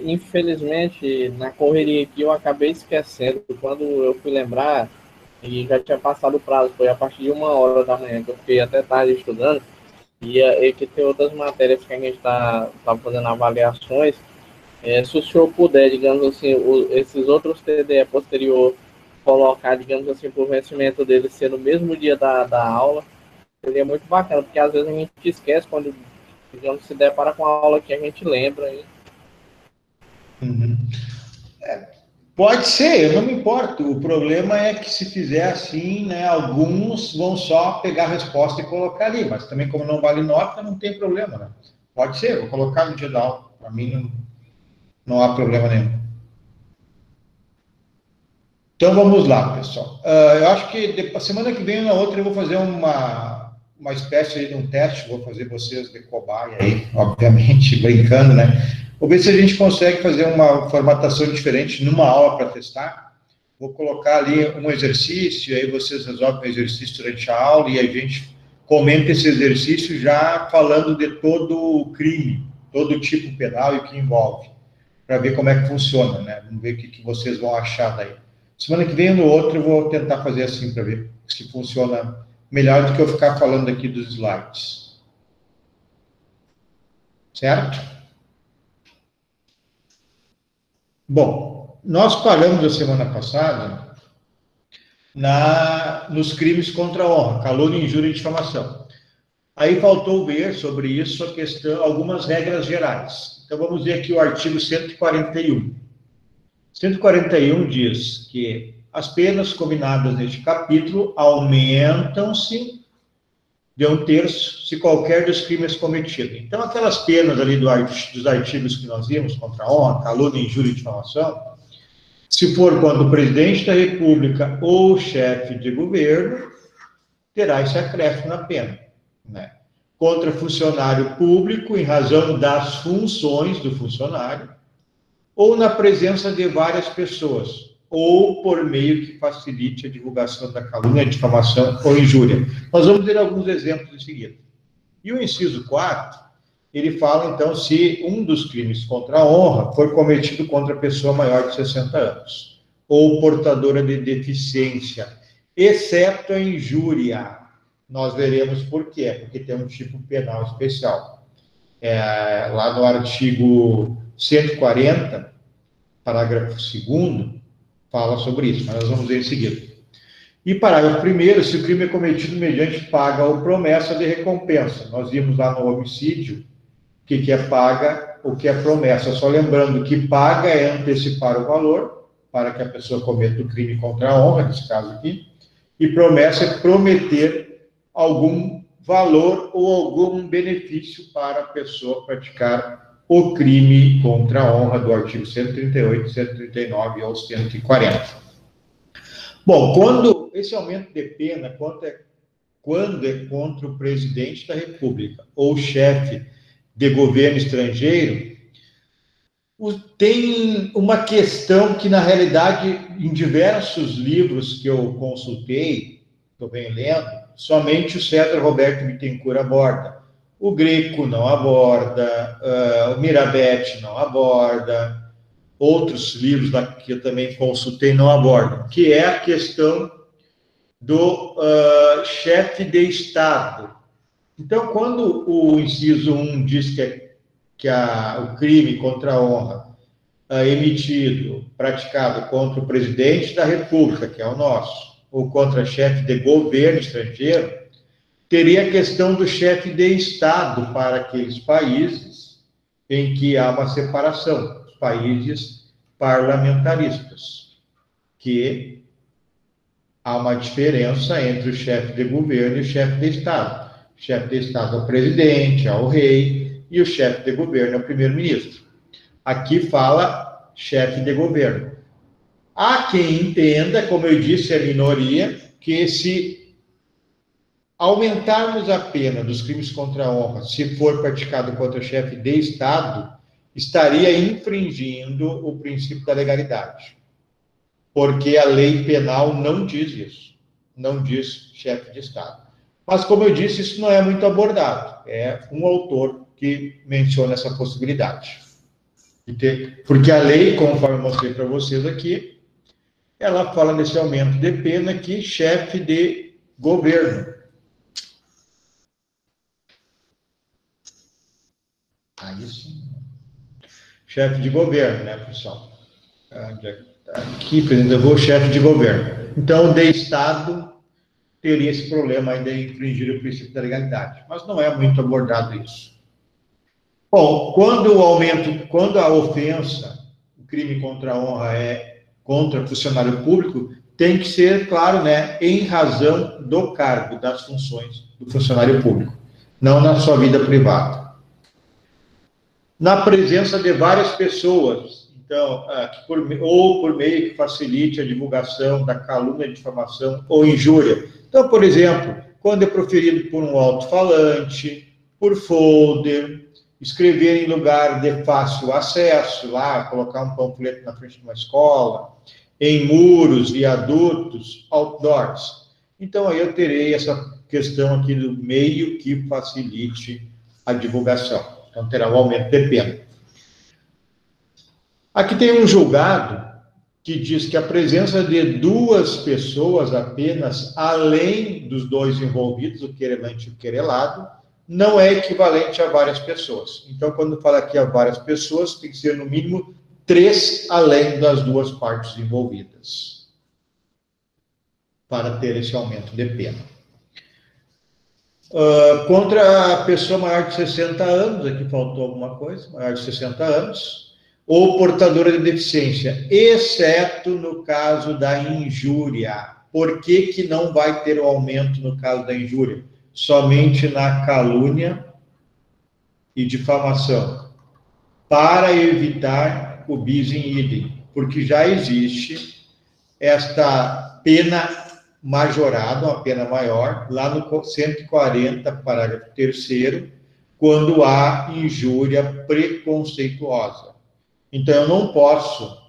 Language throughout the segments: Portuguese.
Infelizmente, na correria aqui, eu acabei esquecendo. Quando eu fui lembrar, e já tinha passado o prazo, foi a partir de 1 hora da manhã, que eu fiquei até tarde estudando, e que tem outras matérias que a gente tá fazendo avaliações. Se o senhor puder, digamos assim, esses outros TDE posterior, colocar, digamos assim, por vencimento deles ser no mesmo dia da aula, seria muito bacana, porque às vezes a gente esquece quando, digamos, se depara com a aula que a gente lembra. Uhum. Pode ser, eu não me importo. O problema é que se fizer assim, né, alguns vão só pegar a resposta e colocar ali, mas também como não vale nota, não tem problema, né? Pode ser, vou colocar no dia da aula. Para mim não há problema nenhum. Então vamos lá, pessoal. Eu acho que a semana que vem ou na outra eu vou fazer uma espécie de um teste, vou fazer vocês de cobaia aí, obviamente, brincando, né? Vou ver se a gente consegue fazer uma formatação diferente numa aula para testar. Vou colocar ali um exercício, aí vocês resolvem o exercício durante a aula e a gente comenta esse exercício já falando de todo o crime, todo o tipo penal e o que envolve, para ver como é que funciona, né? Vamos ver o que vocês vão achar daí. Semana que vem ou no outro eu vou tentar fazer assim para ver se funciona melhor do que eu ficar falando aqui dos slides. Certo? Bom, nós paramos a semana passada nos crimes contra a honra, calúnia, injúria e difamação. Aí faltou ver sobre isso a questão, algumas regras gerais. Então vamos ver aqui o artigo 141. 141 diz que as penas combinadas neste capítulo aumentam-se de 1/3 se qualquer dos crimes cometido. Então, aquelas penas ali dos artigos que nós vimos, contra a honra, calúnia, injúria e difamação, se for quando o presidente da República ou chefe de governo, terá esse acréscimo na pena, né? Contra funcionário público, em razão das funções do funcionário, ou na presença de várias pessoas, ou por meio que facilite a divulgação da calúnia, difamação ou injúria. Nós vamos ver alguns exemplos em seguida. E o inciso 4, ele fala, então, se um dos crimes contra a honra for cometido contra a pessoa maior de 60 anos, ou portadora de deficiência, exceto a injúria. Nós veremos por quê, porque tem um tipo penal especial. Lá no artigo 140, parágrafo 2º, fala sobre isso, mas nós vamos ver em seguida. E parágrafo 1º, se o crime é cometido mediante paga ou promessa de recompensa. Nós vimos lá no homicídio o que é paga, o que é promessa. Só lembrando que paga é antecipar o valor para que a pessoa cometa o crime contra a honra, nesse caso aqui, e promessa é prometer algum valor ou algum benefício para a pessoa praticar o crime contra a honra do artigo 138, 139 ou 140. Bom, quando esse aumento de pena, quando é contra o presidente da República ou chefe de governo estrangeiro, tem uma questão que, na realidade, em diversos livros que eu consultei, que eu venho lendo, somente o César Roberto Bittencourt aborda. O Greco não aborda, o Mirabete não aborda, outros livros que eu também consultei não abordam, que é a questão do chefe de Estado. Então, quando o inciso 1 diz que o crime contra a honra emitido, praticado contra o presidente da República, que é o nosso, ou contra chefe de governo estrangeiro, teria a questão do chefe de Estado para aqueles países em que há uma separação, os países parlamentaristas, que há uma diferença entre o chefe de governo e o chefe de Estado. O chefe de Estado é o presidente, é o rei, e o chefe de governo é o primeiro-ministro. Aqui fala chefe de governo. Há quem entenda, como eu disse, a minoria, que se aumentarmos a pena dos crimes contra a honra, se for praticado contra o chefe de Estado, estaria infringindo o princípio da legalidade. Porque a lei penal não diz isso. Não diz chefe de Estado. Mas, como eu disse, isso não é muito abordado. É um autor que menciona essa possibilidade. Porque a lei, conforme eu mostrei para vocês aqui, ela fala desse aumento de pena aqui, chefe de governo. Aí sim. Chefe de governo, né, pessoal? Aqui, presidente, eu vou chefe de governo. Então, o de Estado teria esse problema aí de infringir o princípio da legalidade. Mas não é muito abordado isso. Bom, quando a ofensa, o crime contra a honra é contra funcionário público, tem que ser, claro, né, em razão do cargo, das funções do funcionário público, não na sua vida privada. Na presença de várias pessoas, então, ou por meio que facilite a divulgação da calúnia, difamação ou injúria. Então, por exemplo, quando é proferido por um alto-falante, por folder, escrever em lugar de fácil acesso, lá, colocar um panfleto na frente de uma escola, em muros, viadutos, outdoors. Então, aí eu terei essa questão aqui do meio que facilite a divulgação. Então, terá um aumento de pena. Aqui tem um julgado que diz que a presença de duas pessoas apenas, além dos dois envolvidos, o querelante e o querelado, não é equivalente a várias pessoas. Então, quando fala aqui a várias pessoas, tem que ser no mínimo 3 além das duas partes envolvidas, para ter esse aumento de pena. Contra a pessoa maior de 60 anos, aqui faltou alguma coisa, maior de 60 anos, ou portadora de deficiência, exceto no caso da injúria. Por que que não vai ter o aumento no caso da injúria? Somente na calúnia e difamação, para evitar o bis in idem, porque já existe esta pena majorada, uma pena maior, lá no 140, parágrafo 3º, quando há injúria preconceituosa. Então, eu não posso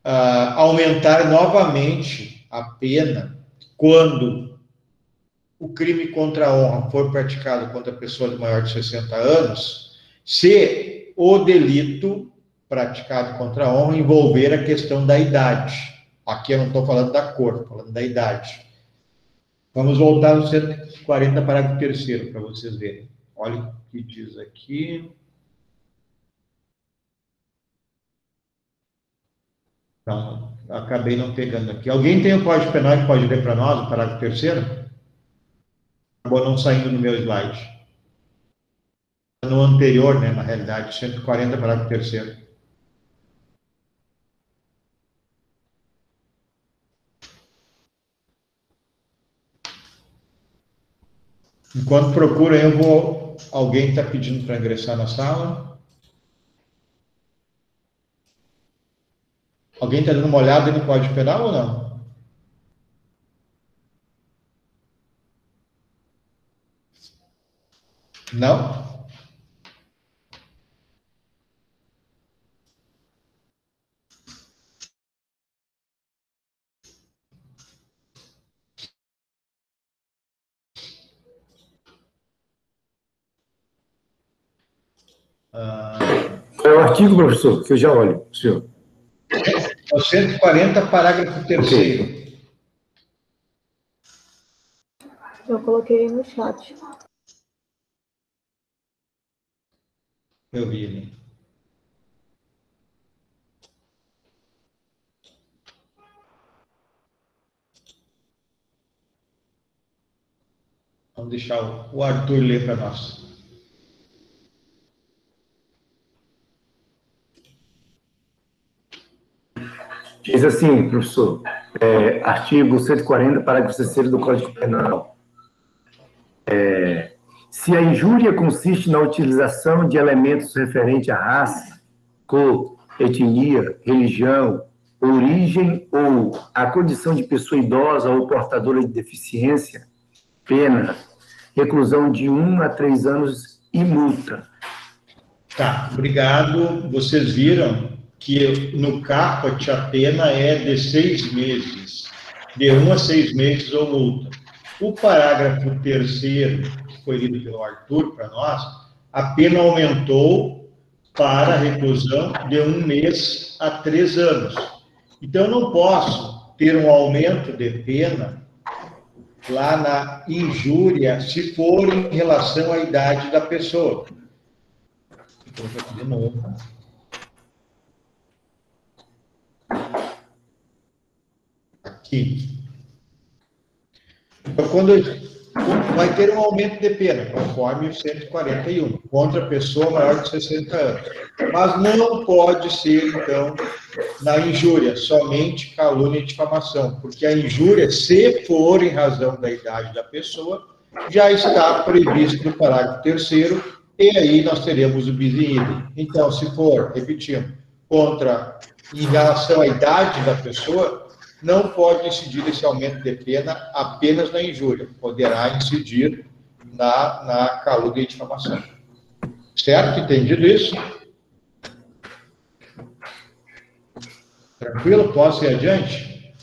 aumentar novamente a pena quando o crime contra a honra for praticado contra a pessoa de maior de 60 anos, se o delito praticado contra a honra envolver a questão da idade. Aqui eu não estou falando da cor, estou falando da idade. Vamos voltar no 140, parágrafo 3º, para vocês verem. Olha o que diz aqui. Então, acabei não pegando aqui. Alguém tem o Código Penal que pode ler para nós, o parágrafo 3º? Acabou não saindo no meu slide. No anterior, né, na realidade, 140, parágrafo 3º. Enquanto procura, eu vou... Alguém está pedindo para ingressar na sala? Alguém está dando uma olhada no Código Penal ou não? Não? É o artigo, professor, que eu já olho, senhor. É o 140, parágrafo 3º. Eu coloquei no chat. Eu vi ali. Vamos deixar o Arthur ler para nós. Diz assim, professor, artigo 140, parágrafo 3º do Código Penal. Se a injúria consiste na utilização de elementos referentes à raça, cor, etnia, religião, origem ou à condição de pessoa idosa ou portadora de deficiência, pena, reclusão de 1 a 3 anos e multa. Tá, obrigado. Vocês viram que no caput a pena é de 6 meses, de 1 a 6 meses ou multa. O parágrafo 3º, que foi lido pelo Arthur para nós, a pena aumentou para reclusão de 1 mês a 3 anos. Então, eu não posso ter um aumento de pena lá na injúria, se for em relação à idade da pessoa. Vou aqui de novo. Aqui. Então, quando vai ter um aumento de pena, conforme o 141, contra a pessoa maior de 60 anos. Mas não pode ser, então, na injúria, somente calúnia e difamação, porque a injúria, se for em razão da idade da pessoa, já está previsto no parágrafo 3º, e aí nós teremos o bis in idem. Então, se for, repetindo, em relação à idade da pessoa, não pode incidir esse aumento de pena apenas na injúria, poderá incidir na calúnia e difamação. Certo? Entendido isso? Tranquilo? Posso ir adiante?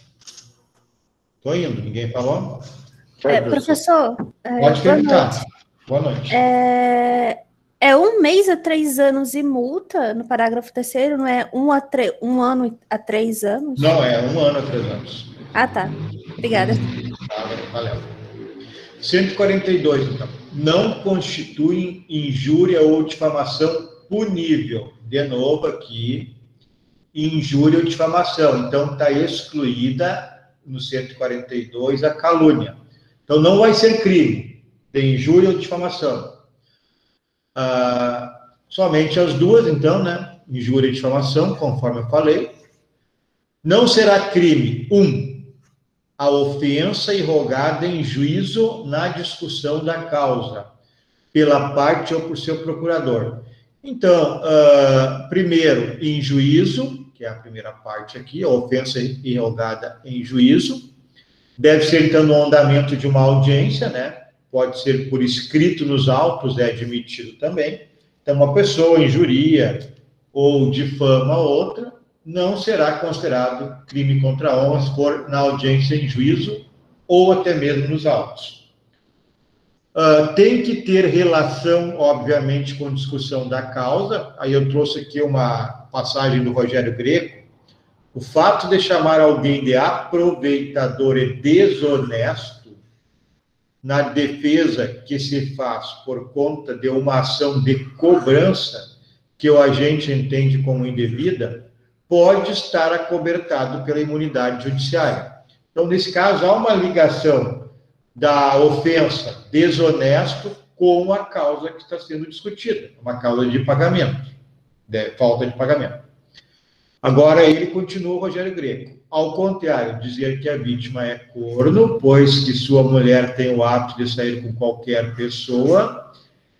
Estou indo, ninguém falou? Professor, pode perguntar. Boa noite. É 1 mês a 3 anos e multa no parágrafo 3º, não é 1 ano a 3 anos? Não, é 1 ano a 3 anos. Ah, tá. Obrigada. Valeu. 142, então. Não constituem injúria ou difamação punível. De novo aqui, injúria ou difamação. Então, está excluída no 142 a calúnia. Então, não vai ser crime de injúria ou difamação. Somente as duas, então, né? Injúria e difamação, conforme eu falei. Não será crime, 1, a ofensa irrogada em juízo na discussão da causa, pela parte ou por seu procurador. Então, primeiro, em juízo, que é a primeira parte aqui, a ofensa irrogada em juízo, deve ser, então, no andamento de uma audiência, né? Pode ser por escrito nos autos, é admitido também. Então, uma pessoa injuria ou difama outra, não será considerado crime contra a honra se for na audiência em juízo ou até mesmo nos autos. Tem que ter relação, obviamente, com discussão da causa. Aí eu trouxe aqui uma passagem do Rogério Greco. O fato de chamar alguém de aproveitador e desonesto na defesa que se faz por conta de uma ação de cobrança que o agente entende como indevida, pode estar acobertado pela imunidade judiciária. Então, nesse caso, há uma ligação da ofensa desonesto com a causa que está sendo discutida, uma causa de pagamento, de falta de pagamento. Agora, ele continua, o Rogério Greco. Ao contrário, dizer que a vítima é corno, pois que sua mulher tem o hábito de sair com qualquer pessoa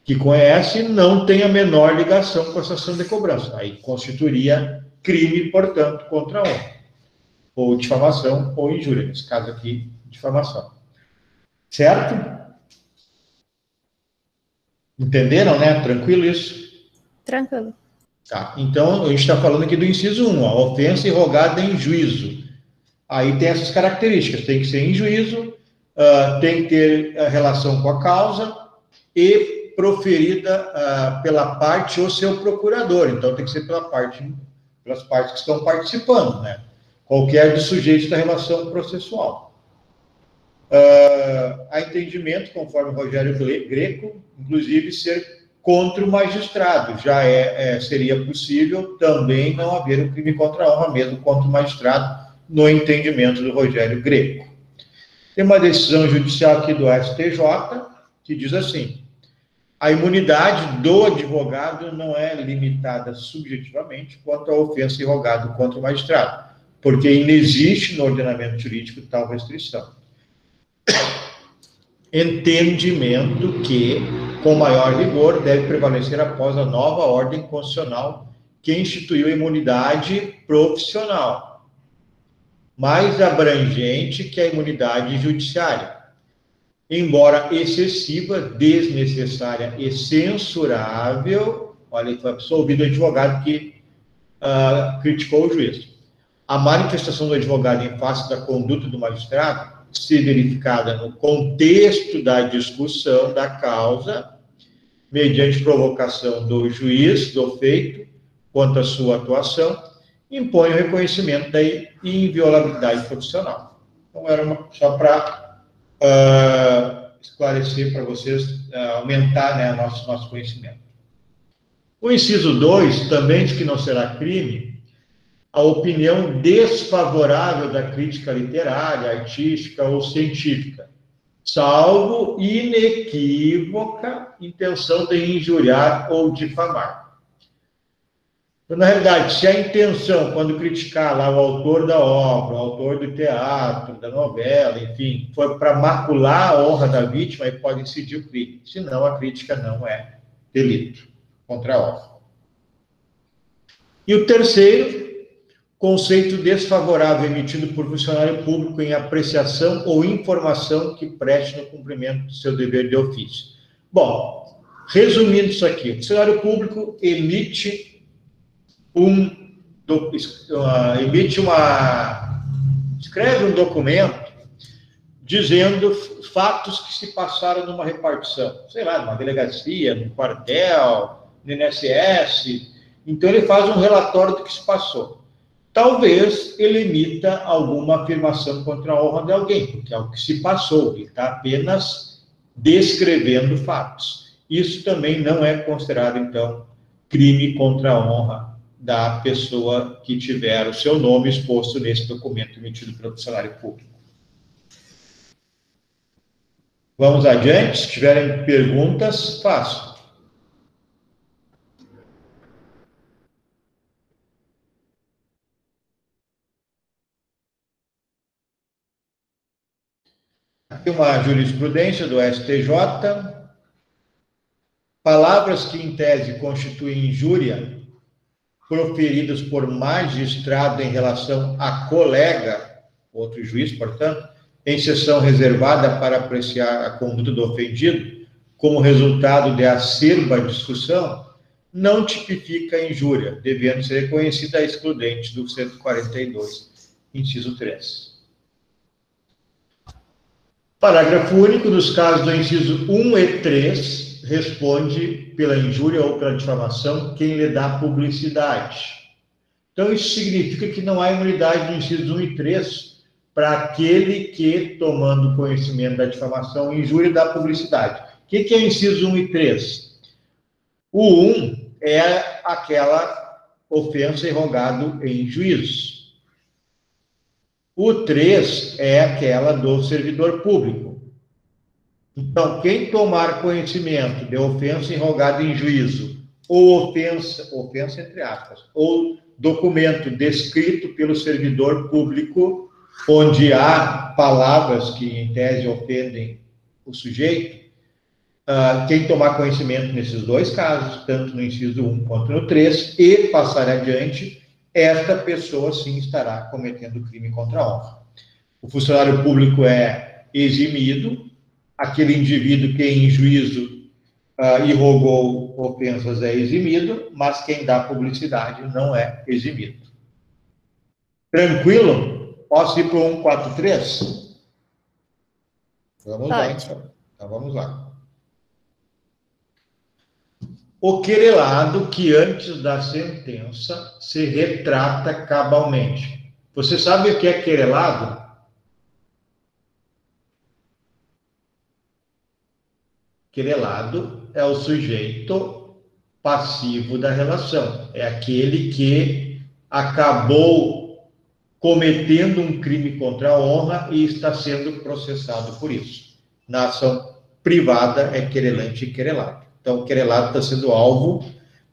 que conhece, não tem a menor ligação com essa ação de cobrança. Aí constituiria crime, portanto, contra a honra. Ou difamação ou injúria. Nesse caso aqui, difamação. Certo? Entenderam, né? Tranquilo isso? Tranquilo. Tá, então, a gente está falando aqui do inciso 1, a ofensa irrogada em juízo. Aí tem essas características, tem que ser em juízo, tem que ter relação com a causa e proferida pela parte ou seu procurador. Então, tem que ser pelas partes que estão participando, né? Qualquer dos sujeitos da relação processual. Há entendimento, conforme o Rogério Greco, inclusive ser contra o magistrado. Já seria possível também não haver um crime contra a honra, mesmo contra o magistrado, no entendimento do Rogério Greco. Tem uma decisão judicial aqui do STJ que diz assim: a imunidade do advogado não é limitada subjetivamente quanto à ofensa irrogada contra o magistrado, porque inexiste no ordenamento jurídico tal restrição. Entendimento que, com maior rigor, deve prevalecer após a nova ordem constitucional que instituiu a imunidade profissional, mais abrangente que a imunidade judiciária, embora excessiva, desnecessária e censurável. Olha, foi absolvido o advogado que criticou o juiz. A manifestação do advogado em face da conduta do magistrado, se verificada no contexto da discussão da causa, mediante provocação do juiz do feito, quanto à sua atuação, impõe o reconhecimento da inviolabilidade profissional. Então, era só para esclarecer para vocês, aumentar, né, nosso conhecimento. O inciso 2 também diz que não será crime a opinião desfavorável da crítica literária, artística ou científica, salvo inequívoca intenção de injuriar ou difamar. Então, na realidade, se a intenção, quando criticar lá o autor da obra, o autor do teatro, da novela, enfim, for para macular a honra da vítima, aí pode incidir o crime. Senão, a crítica não é delito contra a honra. E o terceiro, conceito desfavorável emitido por funcionário público em apreciação ou informação que preste no cumprimento do seu dever de ofício. Bom, resumindo isso aqui, o funcionário público escreve um documento dizendo fatos que se passaram numa repartição, sei lá, numa delegacia, num quartel, no INSS. Então, ele faz um relatório do que se passou. Talvez ele emita alguma afirmação contra a honra de alguém, porque é o que se passou, ele está apenas descrevendo fatos. Isso também não é considerado, então, crime contra a honra da pessoa que tiver o seu nome exposto nesse documento emitido pelo funcionário público. Vamos adiante. Se tiverem perguntas, façam. Aqui uma jurisprudência do STJ. Palavras que, em tese, constituem injúria proferidas por magistrado em relação a colega, outro juiz, portanto, em sessão reservada para apreciar a conduta do ofendido, como resultado de acerba discussão, não tipifica a injúria, devendo ser reconhecida a excludente do 142, inciso 3. Parágrafo único, nos casos do inciso 1 e 3, responde pela injúria ou pela difamação quem lhe dá publicidade. Então, isso significa que não há imunidade do inciso 1 e 3 para aquele que, tomando conhecimento da difamação, injúria e dá publicidade. O que é o inciso 1 e 3? O 1 é aquela ofensa irrogado em juízo. O 3 é aquela do servidor público. Então, quem tomar conhecimento de ofensa irrogada em juízo, ou ofensa entre aspas, ou documento descrito pelo servidor público, onde há palavras que, em tese, ofendem o sujeito, quem tomar conhecimento nesses dois casos, tanto no inciso 1 quanto no 3, e passar adiante, esta pessoa, sim, estará cometendo crime contra a honra. O funcionário público é eximido, aquele indivíduo que em juízo irrogou ofensas é eximido, mas quem dá publicidade não é eximido. Tranquilo? Posso ir para o 143? Vamos lá, então. Então, vamos lá. O querelado que antes da sentença se retrata cabalmente. Você sabe o que é querelado? Querelado é o sujeito passivo da relação. É aquele que acabou cometendo um crime contra a honra e está sendo processado por isso. Na ação privada é querelante e querelado. Então, o querelado está sendo alvo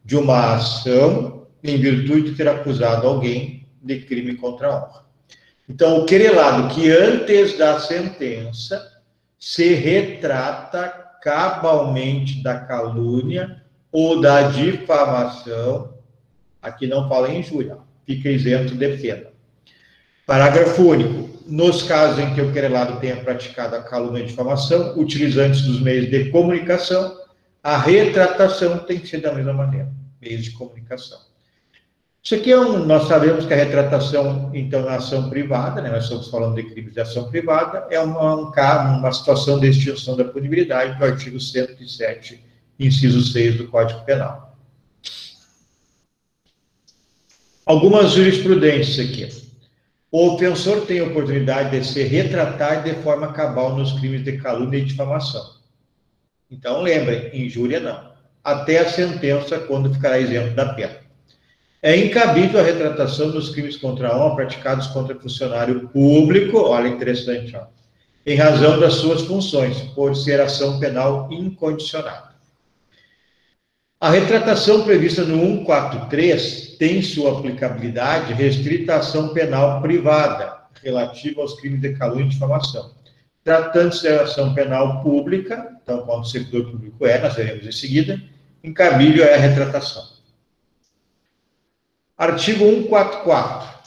de uma ação em virtude de ter acusado alguém de crime contra a honra. Então, o querelado que antes da sentença se retrata cabalmente da calúnia ou da difamação, aqui não fala em injúria, fica isento de pena. Parágrafo único. Nos casos em que o querelado tenha praticado a calúnia e difamação, utilizantes dos meios de comunicação, a retratação tem que ser da mesma maneira, meios de comunicação. Isso aqui nós sabemos que a retratação, então, na ação privada, né, nós estamos falando de crimes de ação privada, é uma situação de extinção da punibilidade do artigo 107, inciso 6 do Código Penal. Algumas jurisprudências aqui. O ofensor tem a oportunidade de se retratar de forma cabal nos crimes de calúnia e difamação. Então, lembrem, injúria não. Até a sentença, quando ficará isento da pena. É incabível a retratação dos crimes contra a honra praticados contra funcionário público, olha, interessante, ó, em razão das suas funções, por ser ação penal incondicionada. A retratação prevista no 143 tem sua aplicabilidade restrita à ação penal privada, relativa aos crimes de calúnia e difamação. Tratando-se de ação penal pública, então, quando o servidor público nós veremos em seguida, incabível é a retratação. Artigo 144.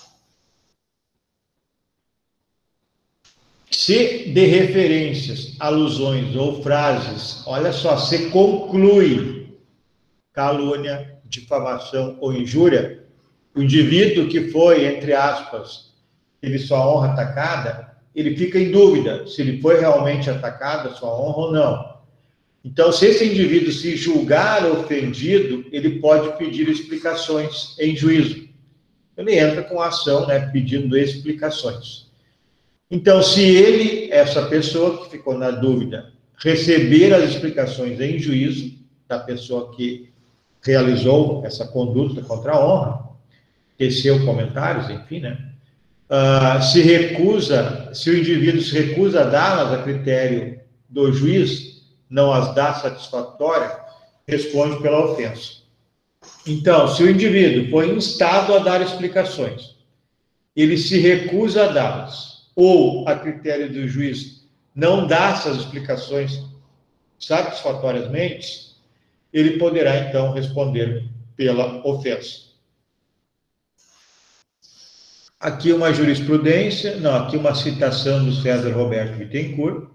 Se de referências, alusões ou frases, olha só, se conclui calúnia, difamação ou injúria, o indivíduo que foi, entre aspas, teve sua honra atacada, ele fica em dúvida se ele foi realmente atacado, a sua honra ou não. Então, se esse indivíduo se julgar ofendido, ele pode pedir explicações em juízo. Ele entra com a ação, né, pedindo explicações. Então, se ele, essa pessoa que ficou na dúvida, receber as explicações em juízo da pessoa que realizou essa conduta contra a honra, teceu comentários, enfim, né? Se o indivíduo se recusa a dá-las a critério do juiz, não as dá satisfatória, responde pela ofensa. Então, se o indivíduo foi instado a dar explicações, ele se recusa a dá-las, ou a critério do juiz não dá essas explicações satisfatoriamente, ele poderá, então, responder pela ofensa. Aqui uma jurisprudência, não, aqui uma citação do César Roberto Bittencourt.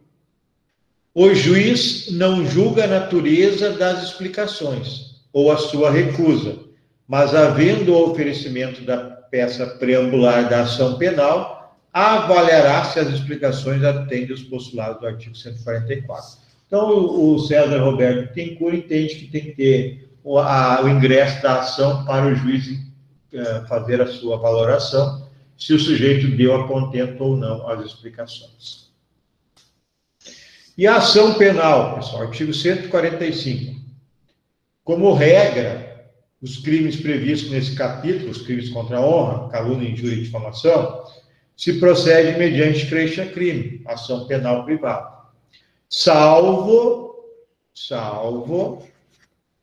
O juiz não julga a natureza das explicações ou a sua recusa, mas havendo o oferecimento da peça preambular da ação penal, avaliará se as explicações atendem os postulados do artigo 144. Então, o César Roberto Bittencourt entende que tem que ter o ingresso da ação para o juiz fazer a sua valoração, se o sujeito deu a contento ou não as explicações. E a ação penal, pessoal, artigo 145. Como regra, os crimes previstos nesse capítulo, os crimes contra a honra, calúnia, injúria e difamação, se procede mediante queixa-crime, ação penal privada. Salvo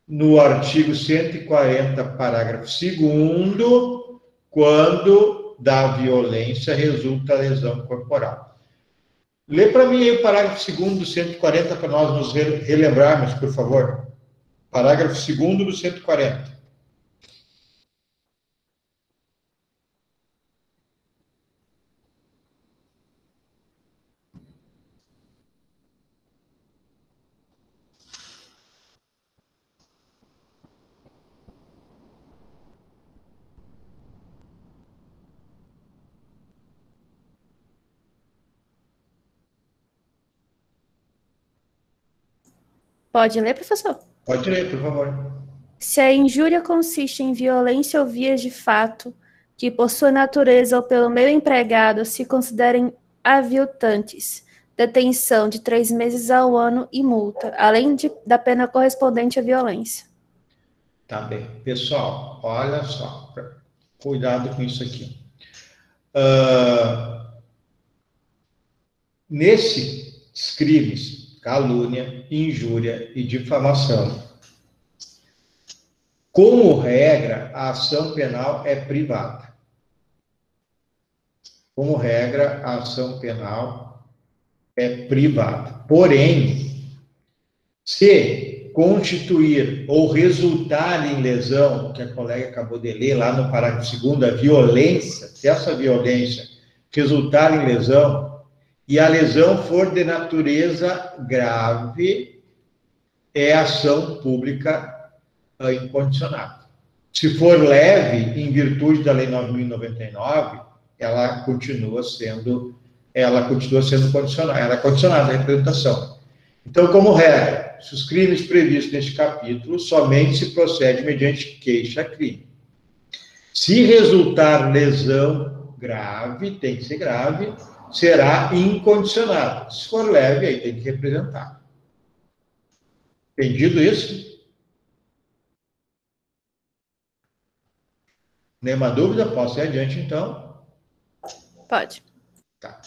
no artigo 140, parágrafo 2º, quando da violência resulta a lesão corporal. Lê para mim aí o parágrafo 2º do 140 para nós nos relembrarmos, por favor. Parágrafo 2º do 140. Pode ler, professor? Pode ler, por favor. Se a injúria consiste em violência ou vias de fato, que por sua natureza ou pelo meio empregado se considerem aviltantes, detenção de 3 meses a 1 ano e multa, além da pena correspondente à violência. Tá bem. Pessoal, olha só, cuidado com isso aqui. Nesses crimes, calúnia, injúria e difamação, como regra, a ação penal é privada. Como regra, a ação penal é privada. Porém, se constituir ou resultar em lesão, que a colega acabou de ler lá no parágrafo 2º, a violência, se essa violência resultar em lesão, e a lesão for de natureza grave, é ação pública incondicionada. Se for leve, em virtude da Lei 9.099, ela continua sendo condicionada, ela é condicionada à representação. Então, como regra, se os crimes previstos neste capítulo, somente se procede mediante queixa-crime. Se resultar lesão grave, tem que ser grave, será incondicionado. Se for leve, aí tem que representar. Entendido isso? Nenhuma dúvida? Posso ir adiante, então? Pode. Tá.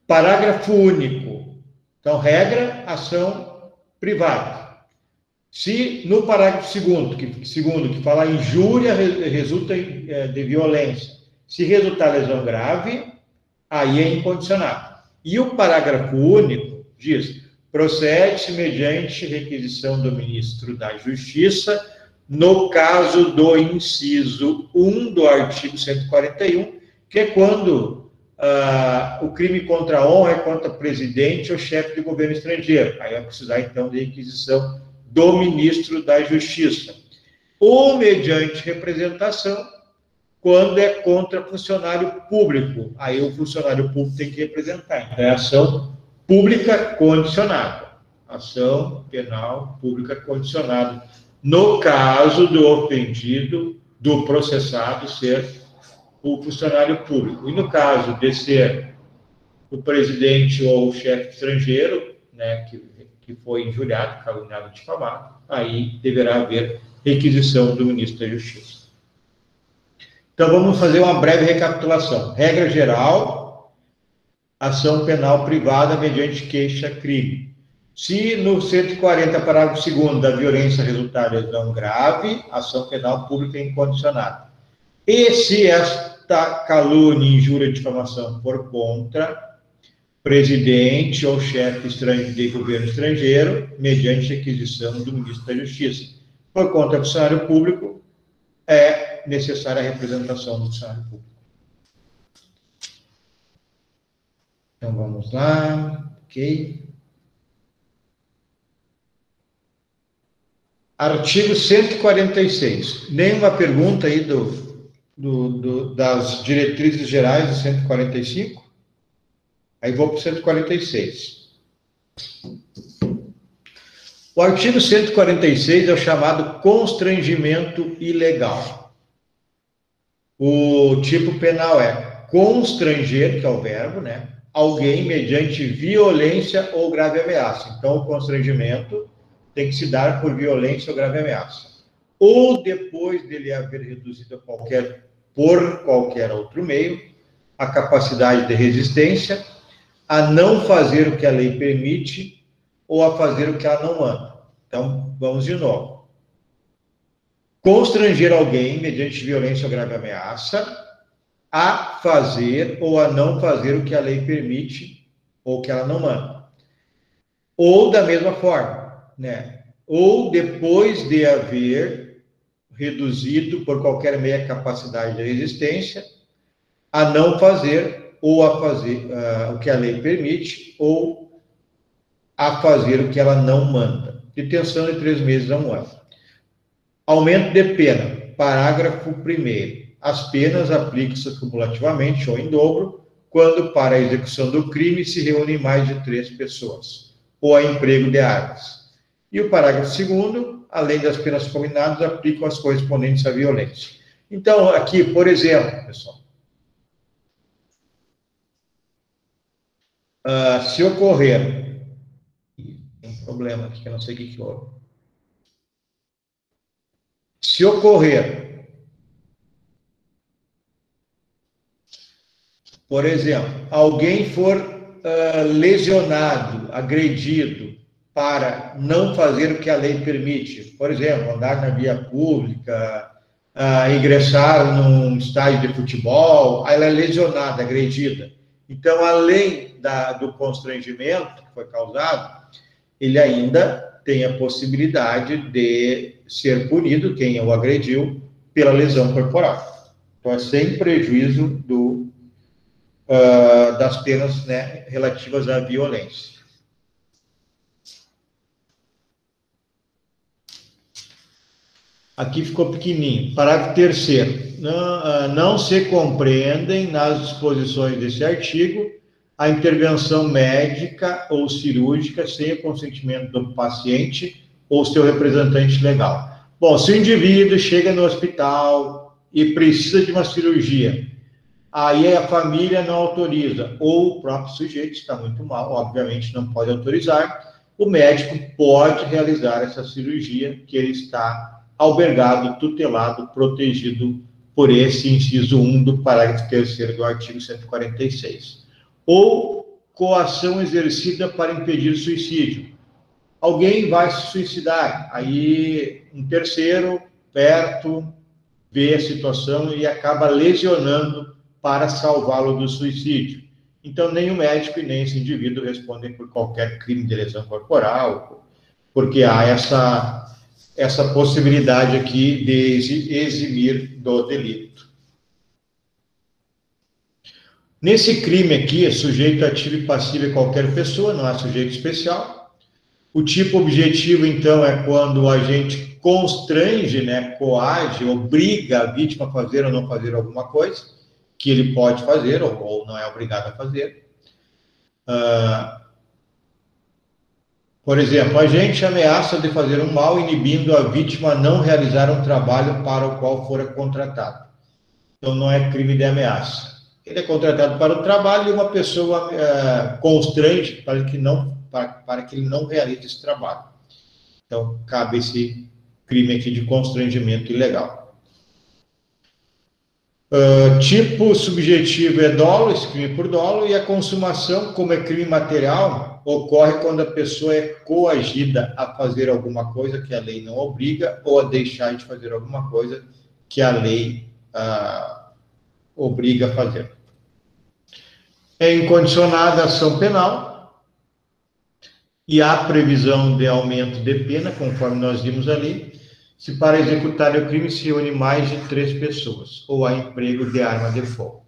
Parágrafo único. Então, regra, ação privada. Se no parágrafo segundo, que fala injúria resulta de violência, se resultar lesão grave, aí é incondicionado. E o parágrafo único diz: procede-se mediante requisição do ministro da Justiça, no caso do inciso 1 do artigo 141, que é quando o crime contra a honra é contra presidente ou chefe de governo estrangeiro. Aí vai precisar, então, de requisição do ministro da Justiça. Ou mediante representação, quando é contra funcionário público. Aí o funcionário público tem que representar. Então, é ação pública condicionada. Ação penal pública condicionada. No caso do ofendido, do processado ser o funcionário público. E no caso de ser o presidente ou o chefe estrangeiro, né, que foi injuriado, caluniado, difamado, aí deverá haver requisição do ministro da Justiça. Então, vamos fazer uma breve recapitulação. Regra geral, ação penal privada mediante queixa-crime. Se no 140, parágrafo 2º, da violência resultar lesão grave, ação penal pública incondicionada. E se esta calúnia, injúria, difamação for contra presidente ou chefe de governo estrangeiro, mediante requisição do ministro da Justiça. Por conta do funcionário público, é necessária a representação do funcionário público. Então, vamos lá. Ok. Artigo 146. Nenhuma pergunta aí das diretrizes gerais do 145? Aí vou para o 146. O artigo 146 é o chamado constrangimento ilegal. O tipo penal é constranger, que é o verbo, né? Alguém mediante violência ou grave ameaça. Então, o constrangimento tem que se dar por violência ou grave ameaça. Ou depois dele haver reduzido por qualquer outro meio a capacidade de resistência, a não fazer o que a lei permite ou a fazer o que ela não manda. Então, vamos de novo. Constranger alguém mediante violência ou grave ameaça a fazer ou a não fazer o que a lei permite ou que ela não manda. Ou da mesma forma, né? Ou depois de haver reduzido por qualquer meio a capacidade de resistência, a não fazer ou a fazer o que a lei permite, ou a fazer o que ela não manda. Detenção de 3 meses a 1 ano. Aumento de pena. Parágrafo 1º. As penas aplicam-se cumulativamente ou em dobro, quando para a execução do crime se reúnem mais de 3 pessoas, ou a emprego de armas. E o parágrafo 2º, além das penas combinadas, aplicam as correspondentes à violência. Então, aqui, por exemplo, pessoal, se ocorrer, tem um problema aqui que eu não sei o que houve. Se ocorrer, por exemplo, alguém for lesionado, agredido, para não fazer o que a lei permite, por exemplo, andar na via pública, ingressar num estádio de futebol, ela é lesionada, agredida. Então, além do constrangimento que foi causado, ele ainda tem a possibilidade de ser punido, quem o agrediu, pela lesão corporal. Então, é sem prejuízo das penas, né, relativas à violência. Aqui ficou pequenininho. Parágrafo 3º. Não se compreendem nas disposições desse artigo a intervenção médica ou cirúrgica sem o consentimento do paciente ou seu representante legal. Bom, se o indivíduo chega no hospital e precisa de uma cirurgia, aí a família não autoriza, ou o próprio sujeito está muito mal, obviamente não pode autorizar, o médico pode realizar essa cirurgia que ele está albergado, tutelado, protegido por esse inciso 1 do parágrafo 3º do artigo 146. Ou coação exercida para impedir suicídio. Alguém vai se suicidar, aí um terceiro, perto, vê a situação e acaba lesionando para salvá-lo do suicídio. Então, nem o médico e nem esse indivíduo respondem por qualquer crime de lesão corporal, porque há essa possibilidade aqui de eximir do delito. Nesse crime aqui, é sujeito ativo e passivo é qualquer pessoa, não há sujeito especial. O tipo objetivo, então, é quando o agente constrange, né, coage, obriga a vítima a fazer ou não fazer alguma coisa, que ele pode fazer ou não é obrigado a fazer. Por exemplo, o agente ameaça de fazer um mal, inibindo a vítima a não realizar um trabalho para o qual fora contratado. Então, não é crime de ameaça. Ele é contratado para o trabalho e uma pessoa constrange para que ele não realize esse trabalho. Então, cabe esse crime aqui de constrangimento ilegal. Tipo subjetivo é dolo, esse crime por dolo, e a consumação, como é crime material, ocorre quando a pessoa é coagida a fazer alguma coisa que a lei não obriga ou a deixar de fazer alguma coisa que a lei obriga a fazer. É incondicionada a ação penal e há previsão de aumento de pena, conforme nós vimos ali, se para executar o crime se reúne mais de 3 pessoas, ou há emprego de arma de fogo.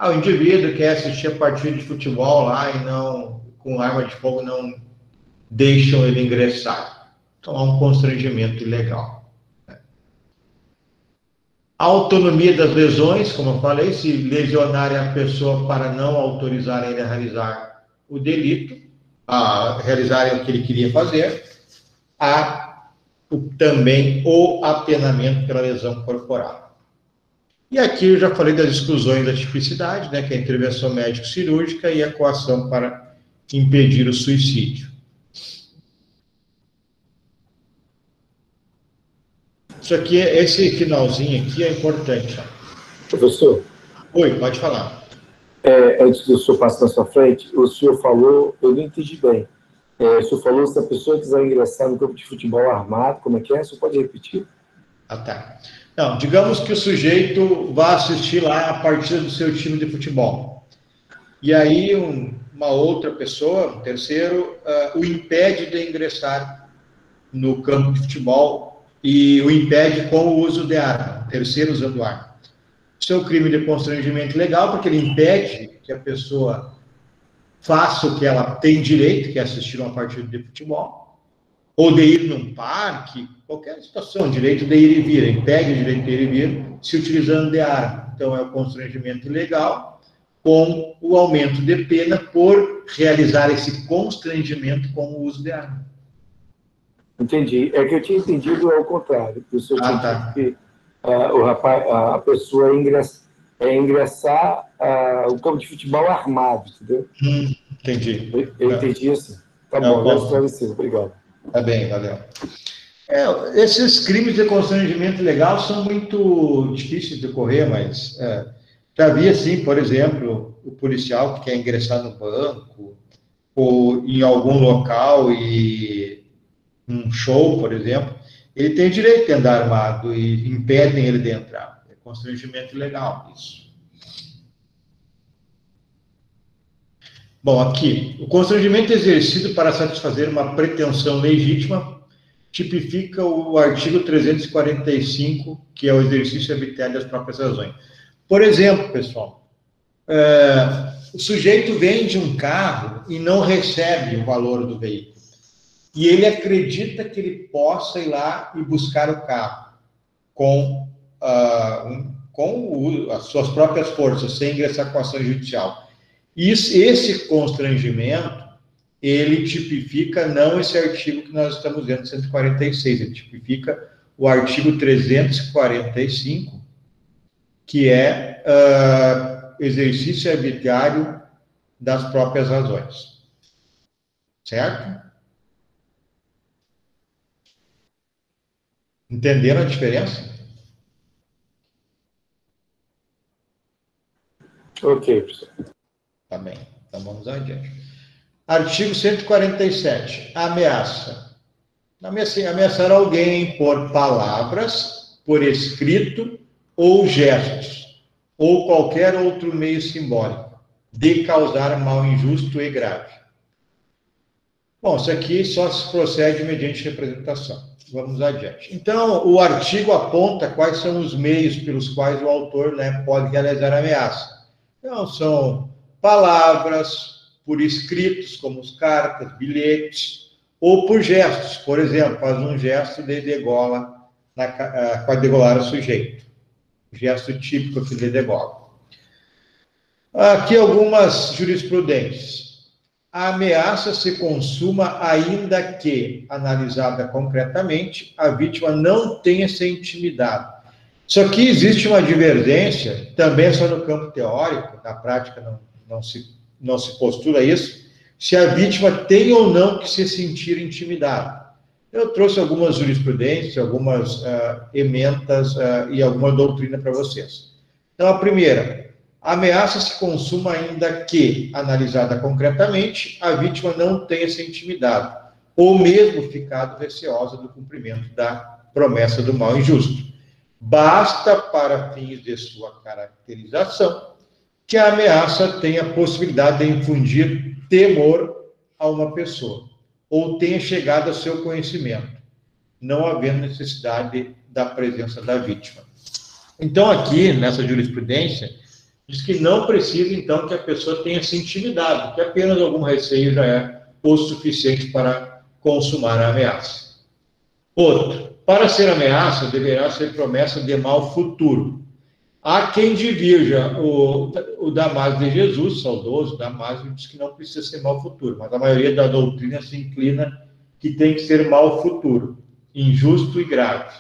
O indivíduo quer assistir a partida de futebol lá e não, com arma de fogo, não deixam ele ingressar. Então há um constrangimento ilegal. A autonomia das lesões, como eu falei, se lesionarem a pessoa para não autorizar ele a realizar o delito, a realizarem o que ele queria fazer, há também o apenamento pela lesão corporal. E aqui eu já falei das exclusões da tipicidade, né, que é a intervenção médico-cirúrgica e a coação para impedir o suicídio. Isso aqui, esse finalzinho aqui é importante. Professor? Oi, pode falar. Antes do senhor passar na sua frente, o senhor falou, eu não entendi bem. O senhor falou se a pessoa quiser ingressar no campo de futebol armado, como é que é? O senhor pode repetir? Tá. Não, digamos que o sujeito vá assistir lá a partida do seu time de futebol. E aí uma outra pessoa, um terceiro, o impede de ingressar no campo de futebol e o impede com o uso de arma, o terceiro usando arma. Isso é um crime de constrangimento ilegal, porque ele impede que a pessoa faça o que ela tem direito, que é assistir uma partida de futebol, ou de ir num parque, qualquer situação, direito de ir e vir, impede o direito de ir e vir, se utilizando de arma. Então, é o constrangimento ilegal, com o aumento de pena por realizar esse constrangimento com o uso de arma. Entendi. É que eu tinha entendido ao contrário. O senhor tinha dito que a pessoa ingressar o campo de futebol armado, entendeu? Entendi. Eu entendi assim. Tá bom, já esclarecido. Obrigado. Tá bem, valeu. Esses crimes de constrangimento legal são muito difíceis de ocorrer, mas já vi assim, por exemplo, o policial que quer ingressar no banco ou em algum local e um show, por exemplo, ele tem direito de andar armado e impedem ele de entrar. É constrangimento ilegal isso. Bom, aqui, o constrangimento exercido para satisfazer uma pretensão legítima tipifica o artigo 345, que é o exercício arbitrário das próprias razões. Por exemplo, pessoal, o sujeito vende um carro e não recebe o valor do veículo. E ele acredita que ele possa ir lá e buscar o carro com as suas próprias forças, sem ingressar com ação judicial. Esse constrangimento, ele tipifica não esse artigo que nós estamos vendo, 146, ele tipifica o artigo 345, que é exercício arbitrário das próprias razões. Certo? Entenderam a diferença? Ok, professor. Tá bem. Então vamos adiante. Artigo 147. Ameaça. Ameaçar alguém por palavras, por escrito ou gestos, ou qualquer outro meio simbólico, de causar mal injusto e grave. Bom, isso aqui só se procede mediante representação. Vamos adiante. Então, o artigo aponta quais são os meios pelos quais o autor, né, pode realizar a ameaça. Então, são palavras, por escritos, como as cartas, bilhetes, ou por gestos. Por exemplo, faz um gesto de degola, para degolar o sujeito. O gesto típico que de degola. Aqui algumas jurisprudências. A ameaça se consuma ainda que, analisada concretamente, a vítima não tenha se intimidado. Só que existe uma divergência, também só no campo teórico, na prática não se postula isso, se a vítima tem ou não que se sentir intimidada. Eu trouxe algumas jurisprudências, algumas emendas e alguma doutrina para vocês. Então, a primeira, a ameaça se consuma ainda que, analisada concretamente, a vítima não tenha se intimidado, ou mesmo ficado receosa do cumprimento da promessa do mal injusto. Basta, para fins de sua caracterização, que a ameaça tenha a possibilidade de infundir temor a uma pessoa, ou tenha chegado ao seu conhecimento, não havendo necessidade da presença da vítima. Então, aqui, nessa jurisprudência, diz que não precisa, então, que a pessoa tenha se intimidado, que apenas algum receio já é o suficiente para consumar a ameaça. Outro, para ser ameaça, deverá ser promessa de mal futuro. Há quem divirja, o Damásio de Jesus, saudoso Damásio, diz que não precisa ser mal futuro, mas a maioria da doutrina se inclina que tem que ser mal futuro, injusto e grave.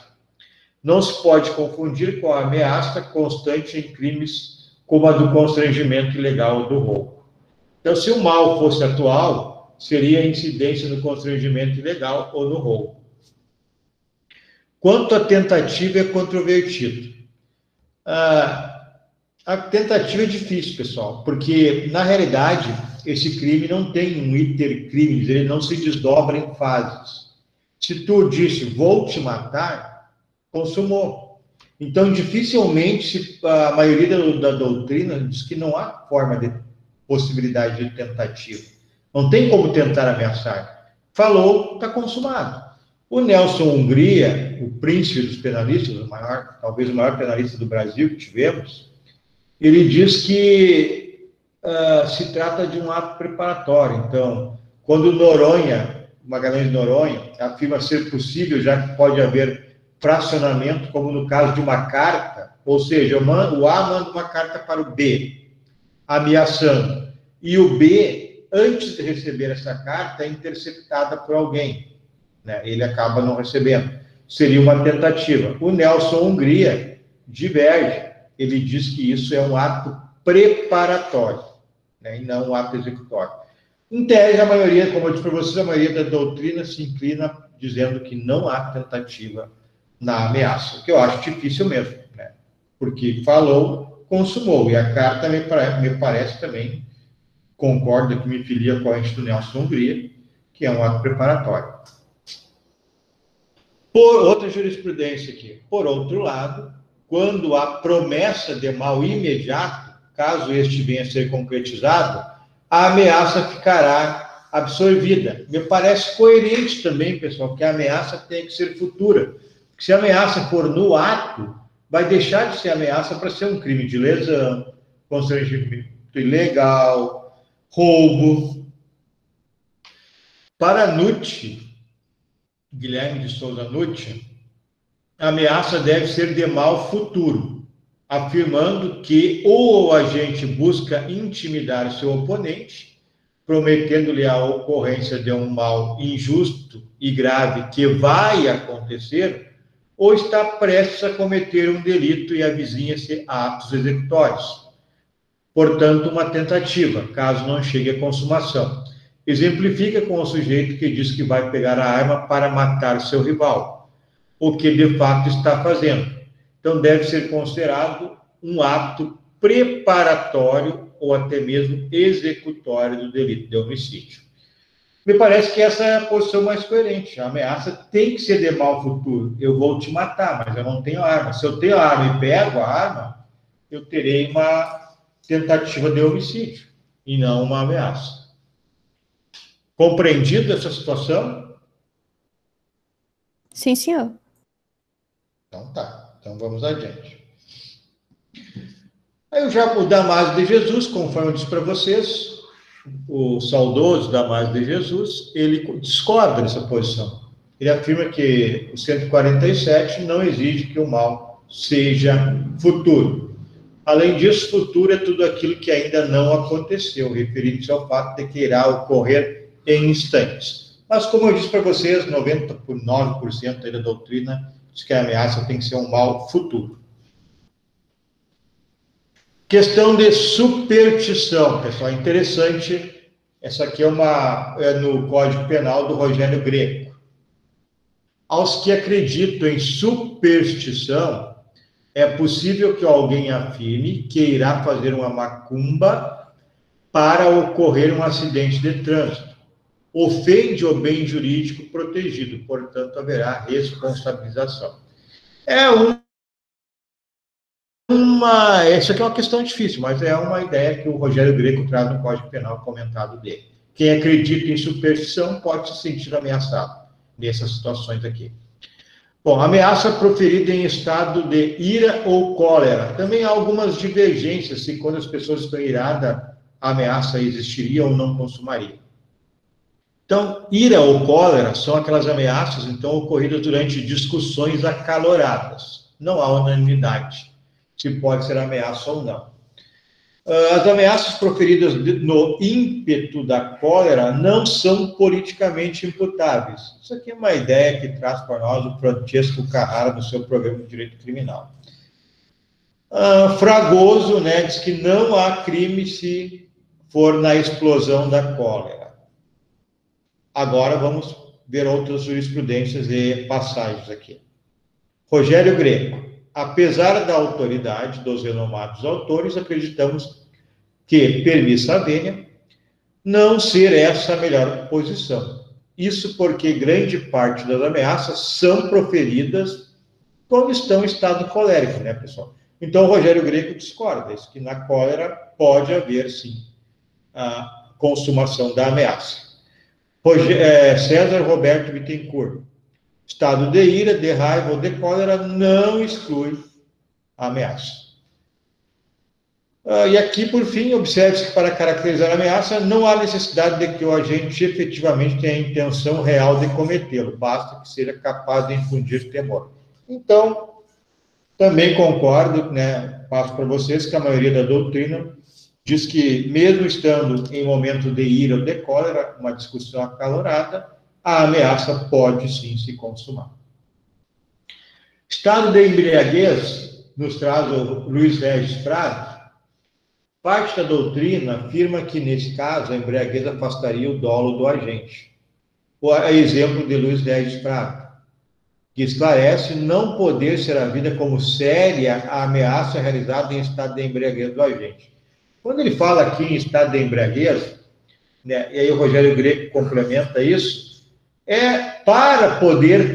Não se pode confundir com a ameaça constante em crimes como a do constrangimento ilegal ou do roubo. Então, se o mal fosse atual, seria a incidência no constrangimento ilegal ou no roubo. Quanto à tentativa, é controvertido. A tentativa é difícil, pessoal, porque, na realidade, esse crime não tem um iter crimes, ele não se desdobra em fases. Se tu disse, vou te matar, consumou. Então, dificilmente, a maioria da doutrina diz que não há forma de possibilidade de tentativa. Não tem como tentar ameaçar. Falou, está consumado. O Nelson Hungria, o príncipe dos penalistas, talvez o maior penalista do Brasil que tivemos, ele diz que se trata de um ato preparatório. Então, quando Noronha, Magalhães de Noronha, afirma ser possível, já que pode haver fracionamento, como no caso de uma carta, ou seja, o A manda uma carta para o B, ameaçando, e o B, antes de receber essa carta, é interceptada por alguém, né? Ele acaba não recebendo. Seria uma tentativa. O Nelson Hungria diverge, ele diz que isso é um ato preparatório, né? E não um ato executório. Em tese, a maioria, como eu disse para vocês, a maioria da doutrina se inclina dizendo que não há tentativa na ameaça, que eu acho difícil mesmo, né? Porque falou, consumou, e a carta me parece também, concorda que me filia com a corrente do Nelson Hungria, que é um ato preparatório. Por outra jurisprudência aqui, por outro lado, quando há promessa de mal imediato, caso este venha a ser concretizado, a ameaça ficará absorvida. Me parece coerente também, pessoal, que a ameaça tem que ser futura. Se a ameaça for no ato, vai deixar de ser ameaça para ser um crime de lesão, constrangimento ilegal, roubo. Para Nucci, Guilherme de Souza Nucci, a ameaça deve ser de mal futuro, afirmando que ou o agente busca intimidar seu oponente, prometendo-lhe a ocorrência de um mal injusto e grave que vai acontecer, ou está prestes a cometer um delito e avizinha-se a atos executórios. Portanto, uma tentativa, caso não chegue à consumação. Exemplifica com o sujeito que diz que vai pegar a arma para matar seu rival, o que de fato está fazendo. Então, deve ser considerado um ato preparatório ou até mesmo executório do delito de homicídio. Me parece que essa é a posição mais coerente. A ameaça tem que ser de mal futuro. Eu vou te matar, mas eu não tenho arma. Se eu tenho arma e pego a arma, eu terei uma tentativa de homicídio e não uma ameaça. Compreendido essa situação? Sim, senhor. Então tá. Então vamos adiante. Aí o Damásio de Jesus, conforme eu disse para vocês, o saudoso Damásio de Jesus, ele discorda dessa posição. Ele afirma que o 147 não exige que o mal seja futuro. Além disso, futuro é tudo aquilo que ainda não aconteceu, referindo-se ao fato de que irá ocorrer em instantes. Mas, como eu disse para vocês, 99% da doutrina diz que a ameaça tem que ser um mal futuro. Questão de superstição, pessoal, interessante. Essa aqui é no Código Penal do Rogério Greco. Aos que acreditam em superstição, é possível que alguém afirme que irá fazer uma macumba para ocorrer um acidente de trânsito. Ofende o bem jurídico protegido, portanto, haverá responsabilização. Essa aqui é uma questão difícil, mas é uma ideia que o Rogério Greco traz no Código Penal comentado dele. Quem acredita em superstição pode se sentir ameaçado nessas situações aqui. Bom, ameaça proferida em estado de ira ou cólera. Também há algumas divergências se quando as pessoas estão iradas, a ameaça existiria ou não consumaria. Então, ira ou cólera são aquelas ameaças, então, ocorridas durante discussões acaloradas. Não há unanimidade se pode ser ameaça ou não. As ameaças proferidas no ímpeto da cólera não são politicamente imputáveis. Isso aqui é uma ideia que traz para nós o Francesco Carrara no seu programa de Direito Criminal. Fragoso, né, diz que não há crime se for na explosão da cólera. Agora vamos ver outras jurisprudências e passagens aqui. Rogério Greco. Apesar da autoridade dos renomados autores, acreditamos que, permissa a vênia, não ser essa a melhor posição. Isso porque grande parte das ameaças são proferidas quando estão em estado colérico, né, pessoal? Então, o Rogério Greco discorda, diz que na cólera pode haver, sim, a consumação da ameaça. César Roberto Bittencourt. Estado de ira, de raiva ou de cólera não exclui a ameaça. E aqui, por fim, observe-se que para caracterizar a ameaça não há necessidade de que o agente efetivamente tenha a intenção real de cometê-lo, basta que seja capaz de infundir temor. Então, também concordo, né, passo para vocês que a maioria da doutrina diz que, mesmo estando em momento de ira ou de cólera, uma discussão acalorada, a ameaça pode sim se consumar. Estado de embriaguez, nos traz o Luiz Regis Prado. Parte da doutrina afirma que, nesse caso, a embriaguez afastaria o dolo do agente. O exemplo de Luiz Regis Prado, que esclarece não poder ser havida como séria a ameaça realizada em estado de embriaguez do agente. Quando ele fala aqui em estado de embriaguez, né, e aí o Rogério Greco complementa isso, para poder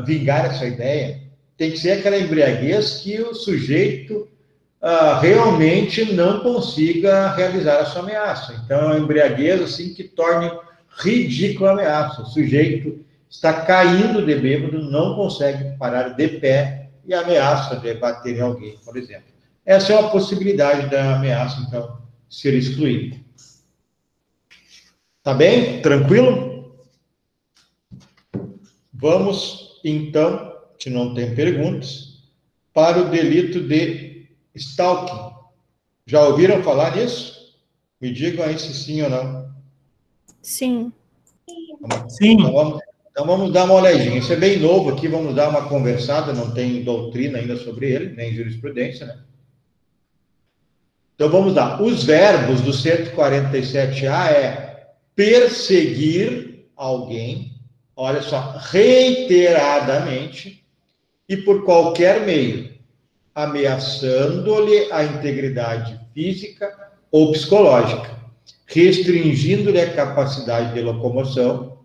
vingar essa ideia, tem que ser aquela embriaguez que o sujeito realmente não consiga realizar a sua ameaça. Então, é uma embriaguez assim que torne ridícula a ameaça. O sujeito está caindo de bêbado, não consegue parar de pé e ameaça de bater em alguém, por exemplo. Essa é uma possibilidade da ameaça, então, ser excluída. Tá bem? Tranquilo? Vamos, então, se não tem perguntas, para o delito de stalking. Já ouviram falar nisso? Me digam aí se sim ou não. Sim. Sim. Então, vamos dar uma olhadinha. Isso é bem novo aqui, vamos dar uma conversada, não tem doutrina ainda sobre ele, nem jurisprudência, né? Então, vamos lá. Os verbos do 147A é perseguir alguém, olha só, reiteradamente e por qualquer meio, ameaçando-lhe a integridade física ou psicológica, restringindo-lhe a capacidade de locomoção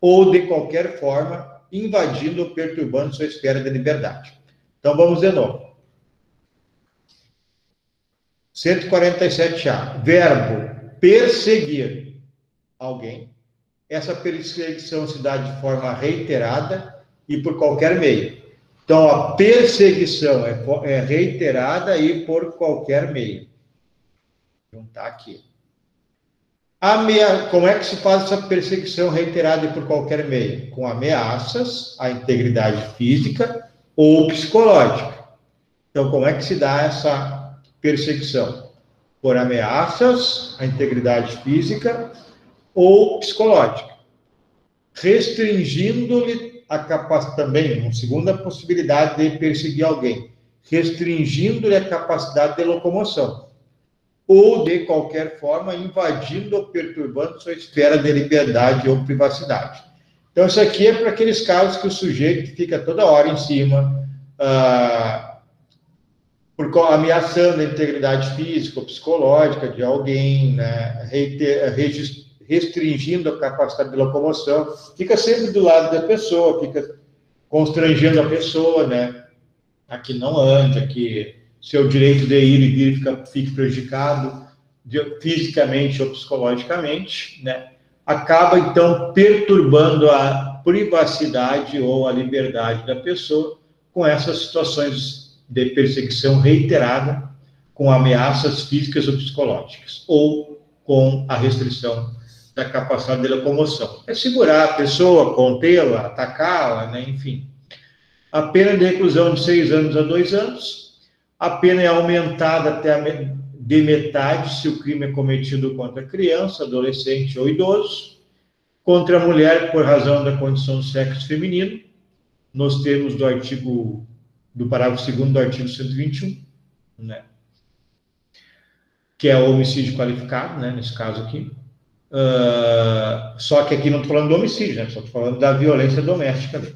ou, de qualquer forma, invadindo ou perturbando sua esfera de liberdade. Então, vamos de novo. 147A. Verbo perseguir alguém. Essa perseguição se dá de forma reiterada e por qualquer meio. Então, a perseguição é reiterada e por qualquer meio. Vou juntar aqui. Como é que se faz essa perseguição reiterada e por qualquer meio? Com ameaças à integridade física ou psicológica. Então, como é que se dá essa perseguição? Por ameaças à integridade física ou psicológica. Restringindo-lhe a capacidade, também, uma segunda possibilidade de perseguir alguém, restringindo-lhe a capacidade de locomoção, ou, de qualquer forma, invadindo ou perturbando sua esfera de liberdade ou privacidade. Então, isso aqui é para aqueles casos que o sujeito fica toda hora em cima, ameaçando a integridade física ou psicológica de alguém, né? Restringindo a capacidade de locomoção, fica sempre do lado da pessoa, fica constrangendo a pessoa, né? A que não ande, a que seu direito de ir e vir fique prejudicado fisicamente ou psicologicamente, né? Acaba, então, perturbando a privacidade ou a liberdade da pessoa com essas situações de perseguição reiterada, com ameaças físicas ou psicológicas, ou com a restrição da capacidade de locomoção. É segurar a pessoa, contê-la, atacá-la, né? Enfim. A pena de reclusão de 6 anos a 2 anos. A pena é aumentada até de metade se o crime é cometido contra criança, adolescente ou idoso, contra a mulher por razão da condição do sexo feminino, nos termos do parágrafo 2º do artigo 121, né? Que é o homicídio qualificado, né? Nesse caso aqui. Só que aqui não estou falando do homicídio, né? Só estou falando da violência doméstica, né?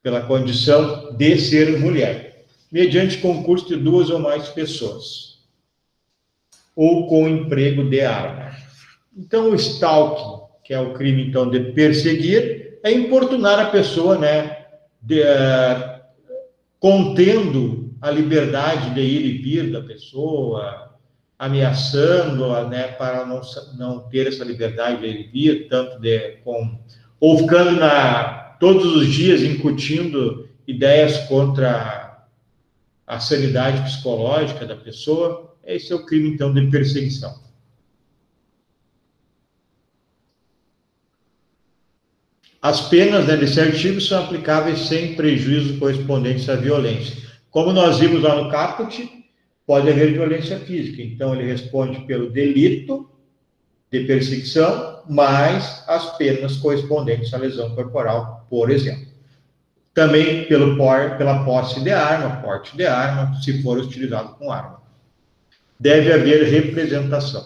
Pela condição de ser mulher, mediante concurso de 2 ou mais pessoas, ou com emprego de arma. Então, o stalking, que é o crime, então, de perseguir, é importunar a pessoa, né? Contendo a liberdade de ir e vir da pessoa, ameaçando-a, né, para não ter essa liberdade de ir e vir, ou ficando todos os dias incutindo ideias contra a sanidade psicológica da pessoa. Esse é o crime, então, de perseguição. As penas, né, desse artigo são aplicáveis sem prejuízo correspondente à violência. Como nós vimos lá no caput, pode haver violência física. Então, ele responde pelo delito de perseguição, mais as penas correspondentes à lesão corporal, por exemplo. Também pela posse de arma, porte de arma, se for utilizado com arma. Deve haver representação.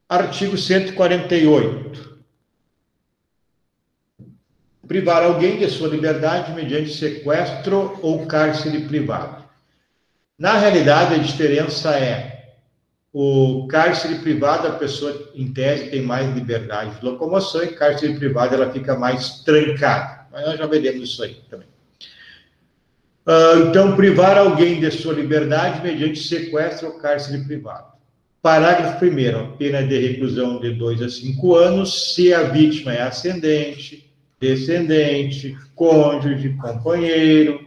Artigo 148. Privar alguém de sua liberdade mediante sequestro ou cárcere privado. Na realidade, a diferença é o cárcere privado, a pessoa, em tese, tem mais liberdade de locomoção, e cárcere privado, ela fica mais trancada. Mas nós já veremos isso aí também. Então, privar alguém de sua liberdade mediante sequestro ou cárcere privado. Parágrafo 1º, a pena de reclusão de 2 a 5 anos, se a vítima é ascendente, descendente, cônjuge, companheiro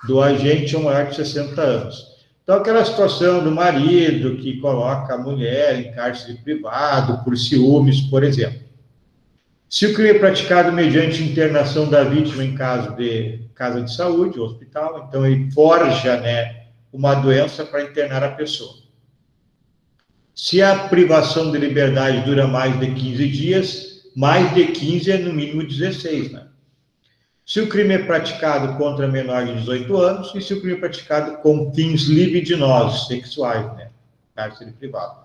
do agente ou maior de 60 anos. Então, aquela situação do marido que coloca a mulher em cárcere privado por ciúmes, por exemplo. Se o crime é praticado mediante internação da vítima em caso de casa de saúde, hospital, então ele forja, né, uma doença para internar a pessoa. Se a privação de liberdade dura mais de 15 dias, mais de 15 é no mínimo 16, né? Se o crime é praticado contra menor de 18 anos e se o crime é praticado com fins libidinosos, sexuais, né? Cárcere privado.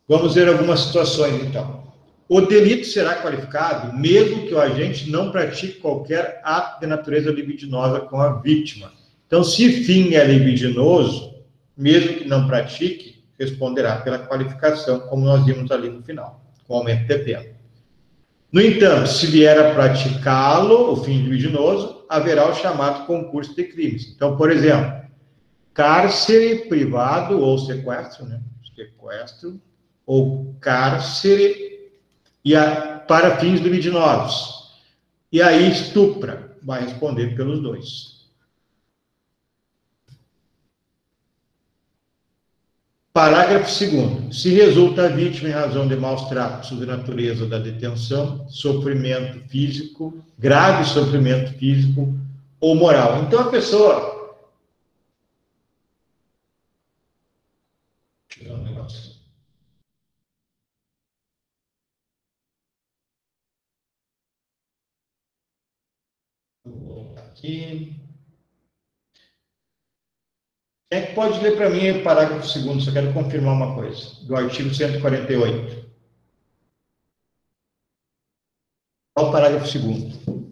Vamos ver algumas situações, então. O delito será qualificado mesmo que o agente não pratique qualquer ato de natureza libidinosa com a vítima. Então, se fim é libidinoso, mesmo que não pratique, responderá pela qualificação, como nós vimos ali no final, com aumento de pena. No entanto, se vier a praticá-lo, o fim libidinoso, haverá o chamado concurso de crimes. Então, por exemplo, cárcere privado ou sequestro, né? Sequestro ou cárcere para fins libidinosos. E aí estupra, vai responder pelos dois. Parágrafo 2º. Se resulta a vítima em razão de maus tratos de natureza da detenção, sofrimento físico, grave sofrimento físico ou moral. Então, a pessoa... Deixa eu tirar um negócio. Vou voltar aqui. Quem é que pode ler para mim o parágrafo 2º? Só quero confirmar uma coisa. Do artigo 148. Qual o parágrafo 2º?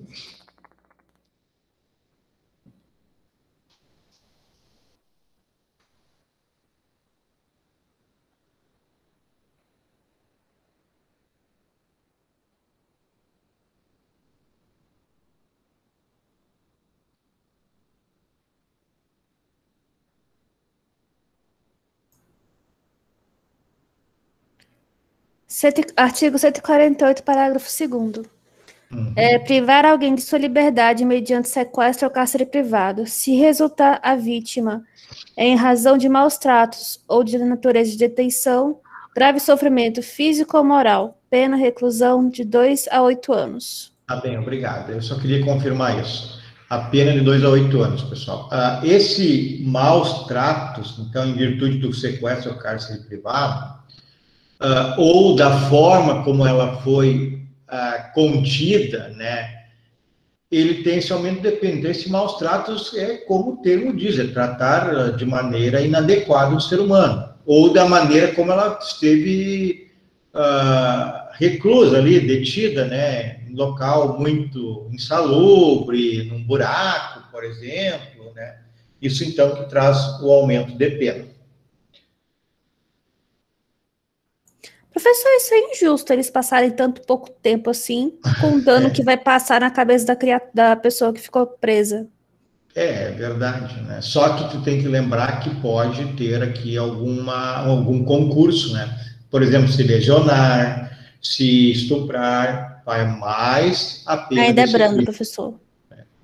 Artigo 148, parágrafo 2º. Privar alguém de sua liberdade mediante sequestro ou cárcere privado, se resultar a vítima em razão de maus tratos ou de natureza de detenção, grave sofrimento físico ou moral, pena reclusão de 2 a 8 anos. Tá bem, obrigado. Eu só queria confirmar isso. A pena de 2 a 8 anos, pessoal. Esse maus tratos, então, em virtude do sequestro ou cárcere privado, ou da forma como ela foi contida, né, ele tem esse aumento de dependência. Maus tratos é como o termo diz, é tratar de maneira inadequada o ser humano, ou da maneira como ela esteve reclusa ali, detida, né, em local muito insalubre, num buraco, por exemplo, né, isso então que traz o aumento de pena. Professor, isso é injusto, eles passarem tanto pouco tempo assim, com o dano que vai passar na cabeça da pessoa que ficou presa. É verdade, né? Só que tu tem que lembrar que pode ter aqui algum concurso, né? Por exemplo, se lesionar, se estuprar, vai mais a pena. Ainda é brando, professor.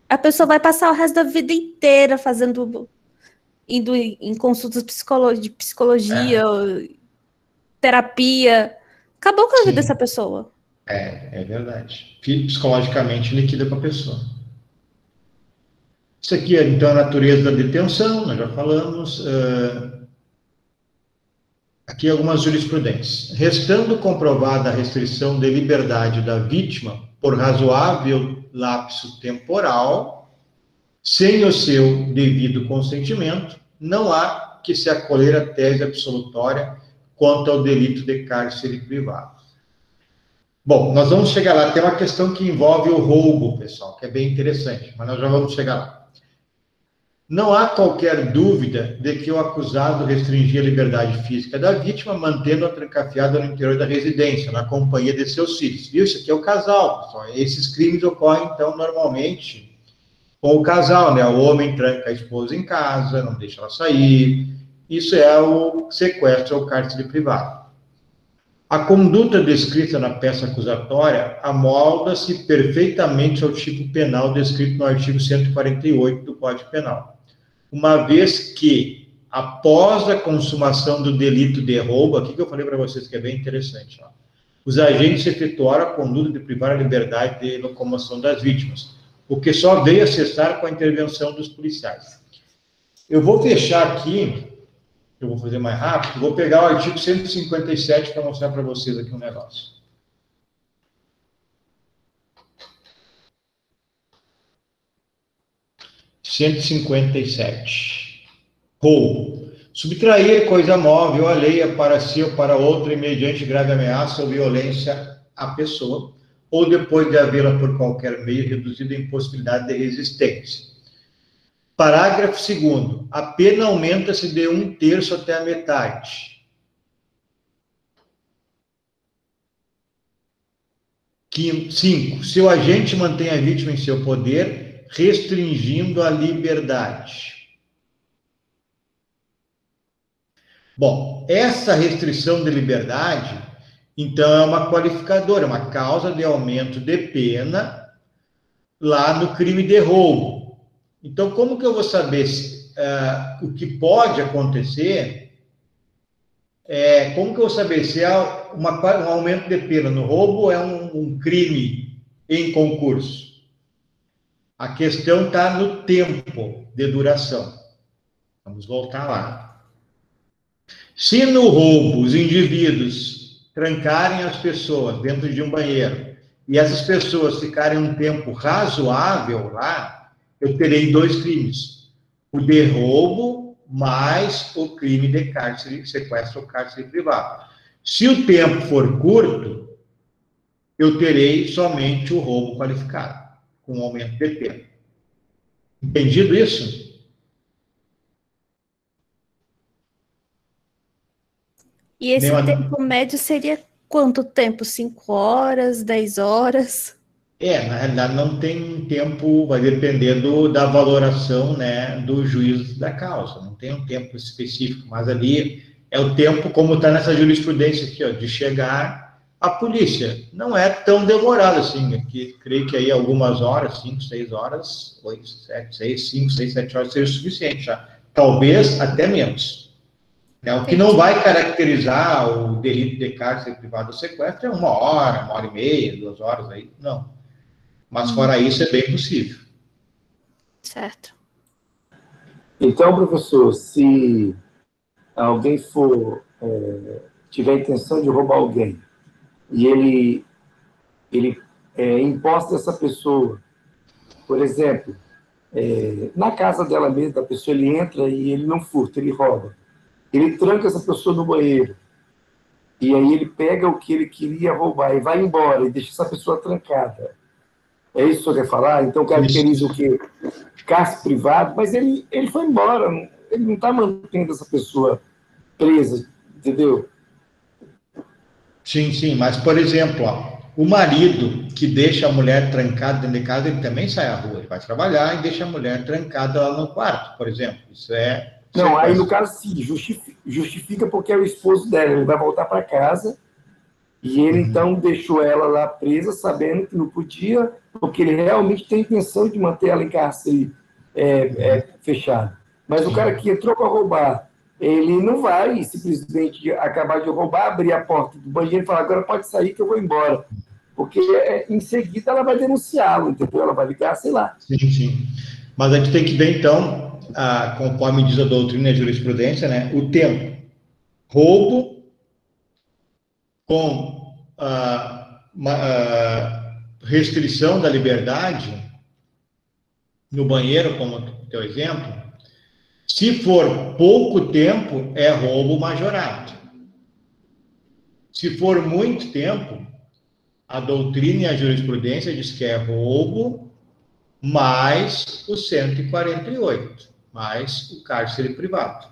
A pessoa vai passar o resto da vida inteira indo em consultas de psicologia, terapia. Acabou com a vida dessa pessoa. É verdade. Psicologicamente liquida para a pessoa. Isso aqui é, então, a natureza da detenção, nós já falamos. Aqui algumas jurisprudências. Restando comprovada a restrição de liberdade da vítima por razoável lapso temporal, sem o seu devido consentimento, não há que se acolher a tese absolutória quanto ao delito de cárcere privado. Bom, nós vamos chegar lá. Tem uma questão que envolve o roubo, pessoal, que é bem interessante, mas nós já vamos chegar lá. Não há qualquer dúvida de que o acusado restringia a liberdade física da vítima, mantendo-a trancafiada no interior da residência, na companhia de seus filhos. Viu? Isso aqui é o casal, pessoal. Esses crimes ocorrem, então, normalmente com o casal, né? O homem tranca a esposa em casa, não deixa ela sair. Isso é o sequestro ou cárcere privado. A conduta descrita na peça acusatória amolda-se perfeitamente ao tipo penal descrito no artigo 148 do Código Penal, uma vez que, após a consumação do delito de roubo, aqui que eu falei para vocês que é bem interessante, ó, os agentes efetuaram a conduta de privar a liberdade de locomoção das vítimas, o que só veio a cessar com a intervenção dos policiais. Eu vou fechar aqui. Eu vou fazer mais rápido, vou pegar o artigo 157 para mostrar para vocês aqui um negócio. 157. Roubo. Subtrair coisa móvel, alheia para si ou para outro, mediante grave ameaça ou violência à pessoa, ou depois de havê-la por qualquer meio reduzida à impossibilidade de resistência. Parágrafo 2º. A pena aumenta-se de 1/3 até a metade. 5. Se o agente mantém a vítima em seu poder, restringindo a liberdade. Bom, essa restrição de liberdade, então, é uma qualificadora, uma causa de aumento de pena lá no crime de roubo. Então, como que eu vou saber o que pode acontecer? Como que eu vou saber se há um aumento de pena no roubo ou é um crime em concurso? A questão está no tempo de duração. Vamos voltar lá. Se no roubo os indivíduos trancarem as pessoas dentro de um banheiro e essas pessoas ficarem um tempo razoável lá, eu terei 2 crimes. O de roubo mais o crime de cárcere, sequestro ou cárcere privado. Se o tempo for curto, eu terei somente o roubo qualificado, com aumento de pena. Entendido isso? E esse tempo médio seria quanto tempo? 5 horas, 10 horas? Na realidade não tem tempo, vai depender da valoração, né, do juízo da causa, não tem um tempo específico, mas ali é o tempo, como está nessa jurisprudência aqui, ó, de chegar à polícia. Não é tão demorado assim, aqui, creio que aí algumas horas, 5, 6 horas, 8, 7, 6, 5, 6, 7 horas seja o suficiente já. Talvez até menos. O que não vai caracterizar o delito de cárcere privado ou sequestro é 1 hora, 1h30, 2 horas, aí, não. Mas fora isso, é bem possível. Certo. Então, professor, se alguém tiver a intenção de roubar alguém e ele imposta essa pessoa, por exemplo, na casa dela mesmo, da pessoa, ele entra e ele não furta, ele rouba. Ele tranca essa pessoa no banheiro. E aí ele pega o que ele queria roubar e vai embora e deixa essa pessoa trancada. É isso que o senhor quer falar? Então caracteriza o quê? Cárcere privado, mas ele foi embora. Ele não está mantendo essa pessoa presa, entendeu? Sim, mas, por exemplo, o marido que deixa a mulher trancada dentro de casa, ele também sai à rua, ele vai trabalhar e deixa a mulher trancada lá no quarto, por exemplo. Isso é... Não, aí no caso, sim, justifica porque é o esposo dela, ele vai voltar para casa e ele, então, deixou ela lá presa, sabendo que não podia, porque ele realmente tem a intenção de manter ela em cárcere fechado. Mas o cara que entrou para roubar, ele não vai simplesmente acabar de roubar, abrir a porta do banheiro e falar, agora pode sair que eu vou embora. Porque em seguida ela vai denunciá-lo, entendeu? Ela vai ligar, sei lá. Sim. Mas a gente tem que ver, então, conforme diz a doutrina e a jurisprudência, né, o tempo. Roubo com restrição da liberdade no banheiro, como o teu exemplo, se for pouco tempo, é roubo majorado. Se for muito tempo, a doutrina e a jurisprudência diz que é roubo mais o 148, mais o cárcere privado.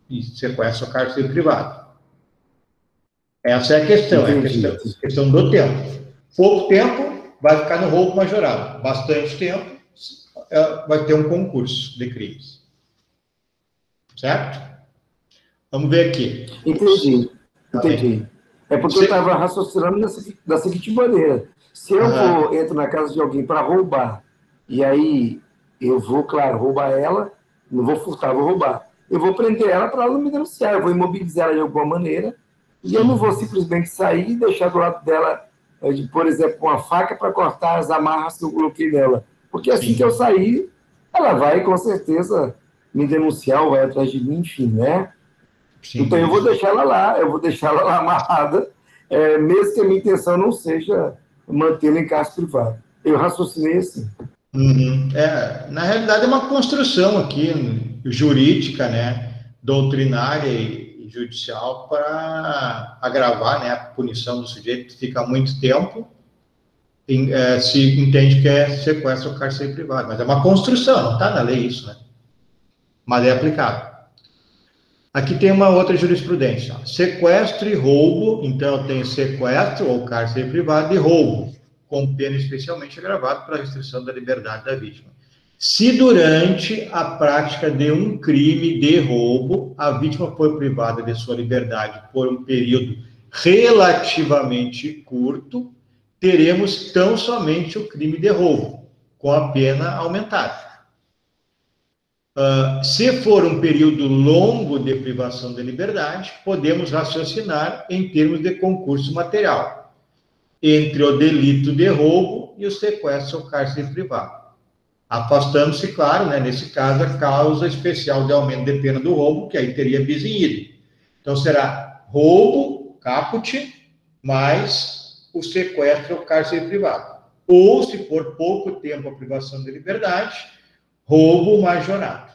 E sequestro ao cárcere privado. Essa é a questão, Entendi. É a questão do tempo. Pouco tempo, vai ficar no roubo majorado. Bastante tempo, vai ter um concurso de crimes. Certo? Vamos ver aqui. Entendi. É porque eu estava raciocinando da seguinte maneira. Se eu entro na casa de alguém para roubar, e aí eu vou, claro, roubar ela, não vou furtar, vou roubar. Eu vou prender ela para ela não me denunciar, eu vou imobilizar ela de alguma maneira, e eu não vou simplesmente sair e deixar do lado dela, por exemplo, uma faca para cortar as amarras que eu coloquei nela. Porque assim que eu sair, ela vai, com certeza, me denunciar ou vai atrás de mim, enfim, né? Sim, então eu vou deixar ela lá amarrada, mesmo que a minha intenção não seja mantê-la em cárcere privado. Eu raciocinei assim. Uhum. Na realidade, é uma construção aqui jurídica, né, doutrinária e judicial para agravar, né, a punição do sujeito que fica muito tempo, se entende que é sequestro ou cárcere privado. Mas é uma construção, não está na lei isso, né? Mas é aplicável. Aqui tem uma outra jurisprudência. Sequestro e roubo, então eu tenho sequestro ou cárcere privado e roubo, com pena especialmente agravada para restrição da liberdade da vítima. Se durante a prática de um crime de roubo, a vítima foi privada de sua liberdade por um período relativamente curto, teremos tão somente o crime de roubo, com a pena aumentada. Se for um período longo de privação de liberdade, podemos raciocinar em termos de concurso material, entre o delito de roubo e o sequestro ou cárcere privado. Afastando-se, claro, né, nesse caso, a causa especial de aumento de pena do roubo, que aí teria bis in idem. Então, será roubo, caput, mais o sequestro ou cárcere privado. Ou, se for pouco tempo a privação de liberdade, roubo majorado.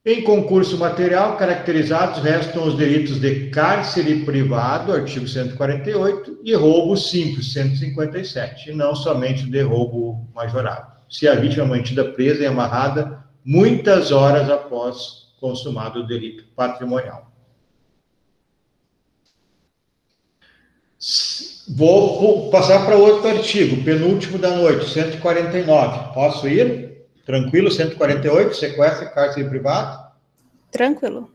Em concurso material, caracterizados restam os delitos de cárcere privado, artigo 148, e roubo simples, 157, e não somente o de roubo majorado, se a vítima é mantida presa e amarrada muitas horas após consumado o delito patrimonial. Vou passar para outro artigo, penúltimo da noite, 149. Posso ir? Tranquilo, 148, sequestro e cárcere privado? Tranquilo.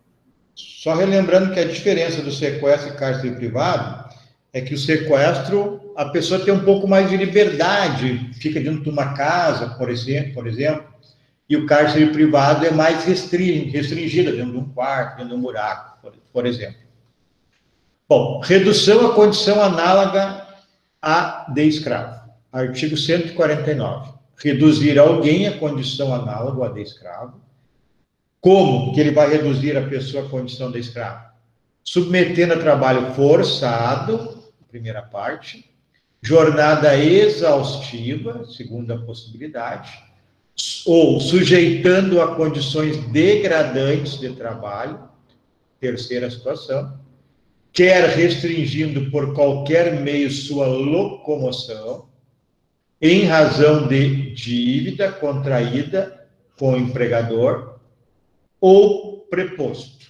Só relembrando que a diferença do sequestro e cárcere privado é que o sequestro, a pessoa tem um pouco mais de liberdade, fica dentro de uma casa, por exemplo, e o cárcere privado é mais restringida, dentro de um quarto, dentro de um buraco, por exemplo. Bom, redução à condição análoga à de escravo. Artigo 149. Reduzir alguém à condição análoga à de escravo. Como que ele vai reduzir a pessoa à condição de escravo? Submetendo a trabalho forçado, primeira parte, jornada exaustiva, segunda possibilidade, ou sujeitando a condições degradantes de trabalho, terceira situação, quer restringindo por qualquer meio sua locomoção, em razão de dívida contraída com o empregador ou preposto.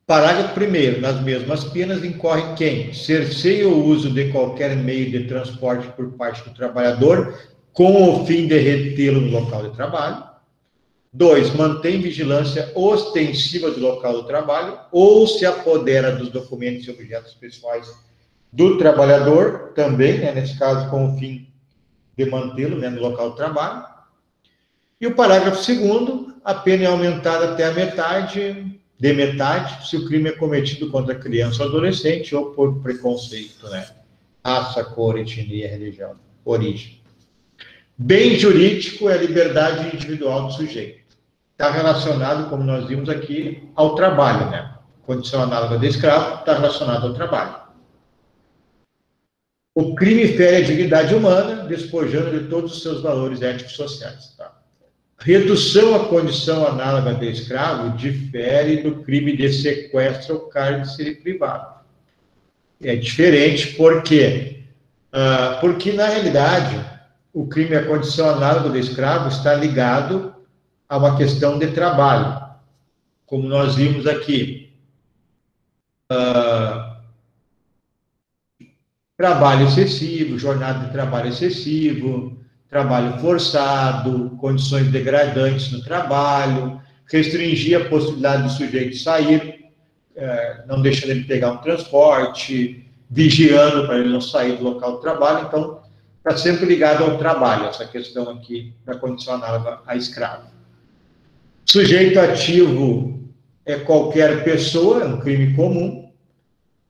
Parágrafo 1º. Nas mesmas penas incorre quem cerceia o uso de qualquer meio de transporte por parte do trabalhador com o fim de retê-lo no local de trabalho. 2. Mantém vigilância ostensiva do local do trabalho ou se apodera dos documentos e objetos pessoais do trabalhador, também, né, nesse caso, com o fim de mantê-lo, né, no local de trabalho. E o parágrafo 2º, a pena é aumentada até a metade, se o crime é cometido contra criança ou adolescente ou por preconceito, né, raça, cor, etnia, religião, origem. Bem jurídico é a liberdade individual do sujeito. Está relacionado, como nós vimos aqui, ao trabalho, né? Condição análoga de escravo está relacionado ao trabalho. O crime fere a dignidade humana, despojando de todos os seus valores éticos sociais. Tá? Redução à condição análoga de escravo difere do crime de sequestro ou cárcere privado. É diferente, por quê? Porque, na realidade, o crime à condição análoga de escravo está ligado a uma questão de trabalho, como nós vimos aqui. Trabalho excessivo, jornada de trabalho excessivo, trabalho forçado, condições degradantes no trabalho, restringir a possibilidade do sujeito sair, não deixando ele pegar um transporte, vigiando para ele não sair do local do trabalho. Então, está sempre ligado ao trabalho, essa questão aqui da condição análoga a escravo. Sujeito ativo é qualquer pessoa, é um crime comum.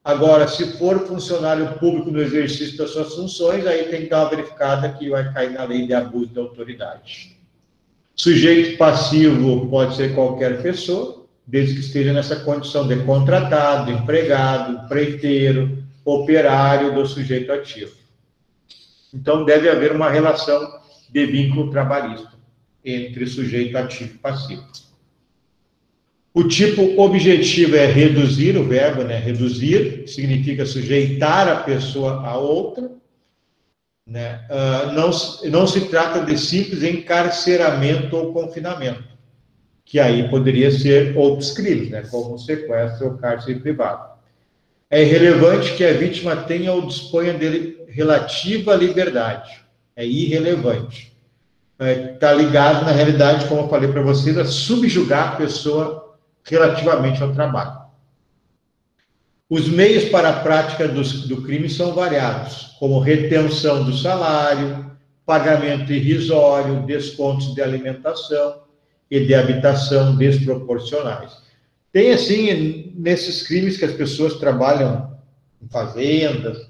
Agora, se for funcionário público no exercício das suas funções, aí tem que dar uma verificada que vai cair na lei de abuso de autoridade. Sujeito passivo pode ser qualquer pessoa, desde que esteja nessa condição de contratado, empregado, empreiteiro, operário do sujeito ativo. Então, deve haver uma relação de vínculo trabalhista entre sujeito ativo e passivo. O tipo objetivo é reduzir, o verbo, né? Reduzir, significa sujeitar a pessoa a outra, né? Não se trata de simples encarceramento ou confinamento, que aí poderia ser outros crimes, né? Como sequestro ou cárcere privado. É irrelevante que a vítima tenha ou disponha de relativa liberdade. É irrelevante. Está ligado, na realidade, como eu falei para vocês, a subjugar a pessoa relativamente ao trabalho. Os meios para a prática do crime são variados, como retenção do salário, pagamento irrisório, descontos de alimentação e de habitação desproporcionais. Tem, assim, nesses crimes que as pessoas trabalham em fazendas,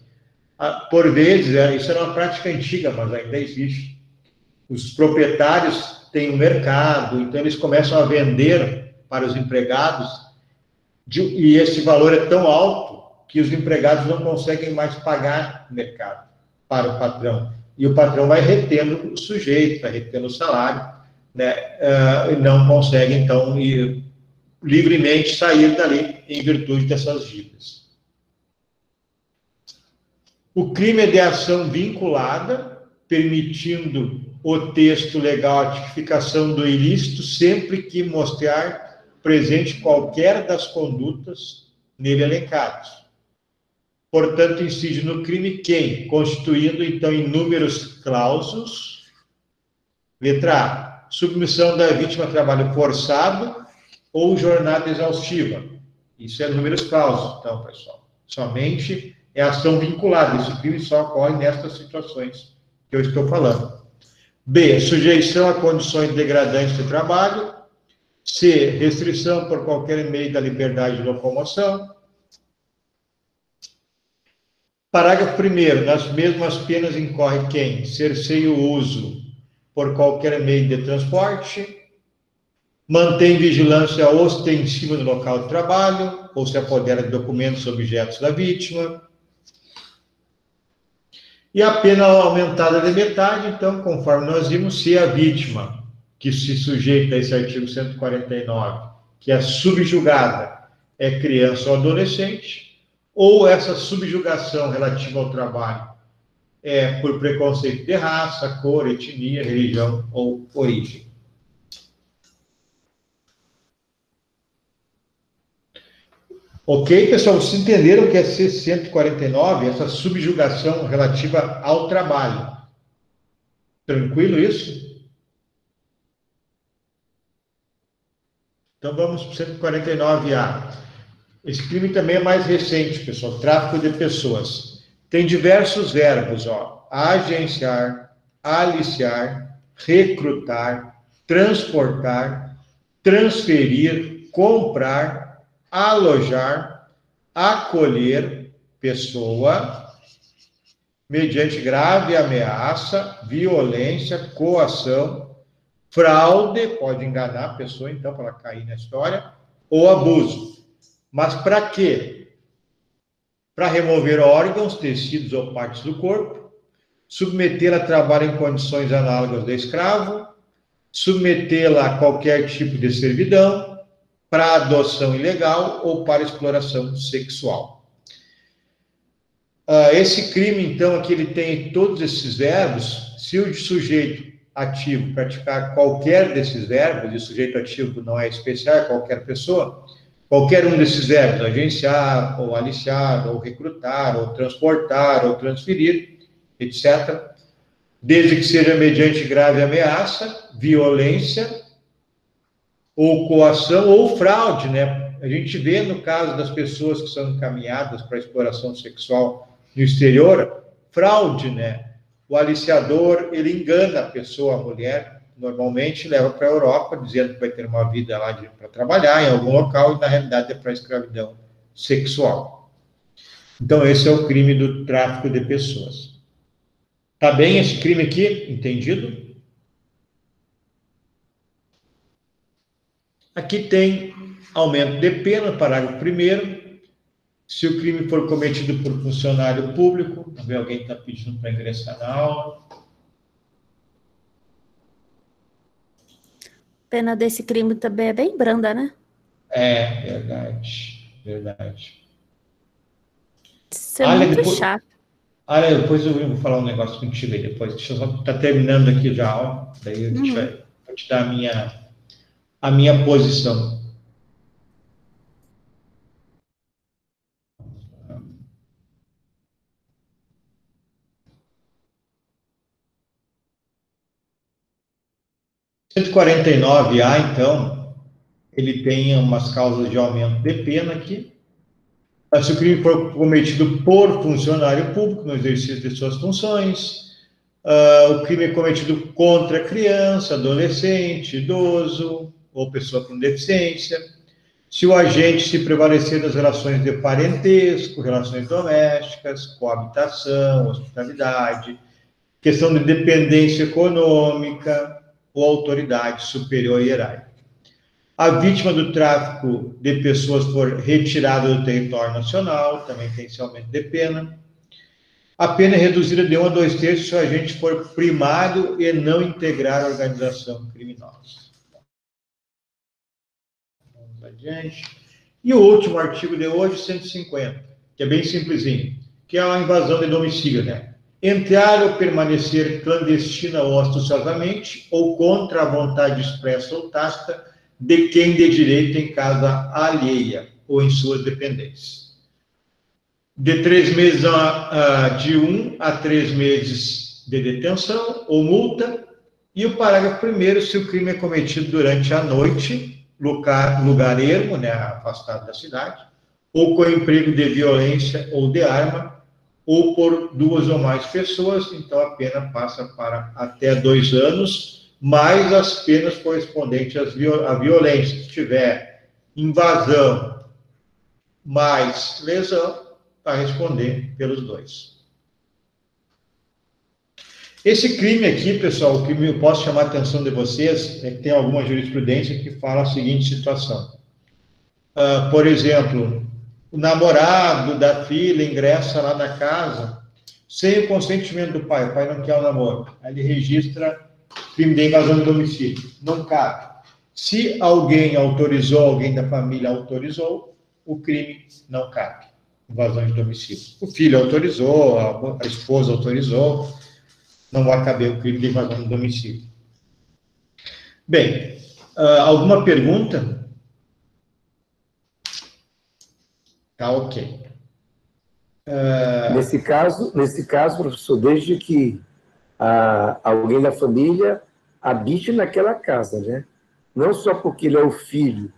por vezes, isso era uma prática antiga, mas ainda existe. Os proprietários têm um mercado, então eles começam a vender para os empregados, e esse valor é tão alto que os empregados não conseguem mais pagar no mercado para o patrão. E o patrão vai retendo o sujeito, vai retendo o salário, né? E não consegue, então, livremente sair dali em virtude dessas dívidas. O crime é de ação vinculada, permitindo o texto legal a tipificação do ilícito sempre que mostrar presente qualquer das condutas nele elencadas. Portanto, incide no crime quem, constituindo, então, inúmeros clausos. Letra A, submissão da vítima a trabalho forçado ou jornada exaustiva. Isso é números clausos, então, pessoal. Somente é ação vinculada. Esse crime só ocorre nestas situações que eu estou falando. B, sujeição a condições degradantes de trabalho. C, restrição por qualquer meio da liberdade de locomoção. Parágrafo 1º, nas mesmas penas incorre quem cerceia o uso por qualquer meio de transporte, mantém vigilância ostensiva no local de trabalho, ou se apodera de documentos ou objetos da vítima. E a pena aumentada de metade, então, conforme nós vimos, se a vítima que se sujeita a esse artigo 149, que é subjugada, é criança ou adolescente, ou essa subjugação relativa ao trabalho é por preconceito de raça, cor, etnia, religião ou origem. Ok, pessoal? Vocês entenderam que é C149, essa subjugação relativa ao trabalho. Tranquilo isso? Então vamos para o 149A. Esse crime também é mais recente, pessoal, tráfico de pessoas. Tem diversos verbos, ó: agenciar, aliciar, recrutar, transportar, transferir, comprar, alojar, acolher pessoa mediante grave ameaça, violência, coação, fraude, pode enganar a pessoa, então, para ela cair na história, ou abuso. Mas para quê? Para remover órgãos, tecidos ou partes do corpo, submeter a trabalho em condições análogas de escravo, submetê-la a qualquer tipo de servidão, para adoção ilegal ou para exploração sexual. Esse crime, então, aqui ele tem todos esses verbos. Se o sujeito ativo praticar qualquer desses verbos, e o sujeito ativo não é especial, é qualquer pessoa, qualquer um desses verbos, agenciar, ou aliciar, ou recrutar, ou transportar, ou transferir, etc., desde que seja mediante grave ameaça, violência, ou coação, ou fraude, né? A gente vê no caso das pessoas que são encaminhadas para exploração sexual no exterior, fraude, né? O aliciador, ele engana a pessoa, a mulher, normalmente leva para a Europa, dizendo que vai ter uma vida lá para trabalhar em algum local, e na realidade é para escravidão sexual. Então, esse é o crime do tráfico de pessoas. Tá bem esse crime aqui? Entendido? Aqui tem aumento de pena, parágrafo 1º. Se o crime for cometido por funcionário público, vamos ver, alguém está pedindo para ingressar na aula. A pena desse crime também é bem branda, né? É, verdade, verdade. Isso é muito chato. Olha, depois eu vou falar um negócio contigo aí depois. Deixa eu só estar terminando aqui já a aula, daí eu vou te dar a minha posição. O 149A, então, ele tem umas causas de aumento de pena aqui. Se o crime for cometido por funcionário público no exercício de suas funções, o crime é cometido contra criança, adolescente, idoso ou pessoa com deficiência, se o agente se prevalecer das relações de parentesco, relações domésticas, coabitação, hospitalidade, questão de dependência econômica ou autoridade superior hierárquica. A vítima do tráfico de pessoas for retirada do território nacional, também tem esse aumento de pena. A pena é reduzida de 1 a 2 terços se o agente for primário e não integrar a organização criminosa. Vamos adiante. E o último artigo de hoje, 150, que é bem simplesinho, que é a invasão de domicílio, né? Entrar ou permanecer clandestina ou ostensiosamente, ou contra a vontade expressa ou tácita de quem de direito em casa alheia ou em suas dependências. De 3 meses de 1 a 3 meses de detenção ou multa. E o parágrafo 1º, se o crime é cometido durante a noite, lugar ermo, né, afastado da cidade, ou com emprego de violência ou de arma, ou por 2 ou mais pessoas, então a pena passa para até 2 anos, mais as penas correspondentes à violência. Se tiver invasão mais lesão, vai responder pelos 2. Esse crime aqui, pessoal, o que eu posso chamar a atenção de vocês é que tem alguma jurisprudência que fala a seguinte situação. Por exemplo, o namorado da filha ingressa lá na casa sem o consentimento do pai. O pai não quer o namoro. Aí ele registra crime de invasão de domicílio. Não cabe. Se alguém autorizou, alguém da família autorizou, o crime não cabe. Invasão de domicílio. O filho autorizou, a esposa autorizou, não vai caber o crime de invasão de domicílio. Bem, alguma pergunta? Tá ok. Nesse caso, professor, desde que alguém da família habite naquela casa, né? Não só porque ele é o filho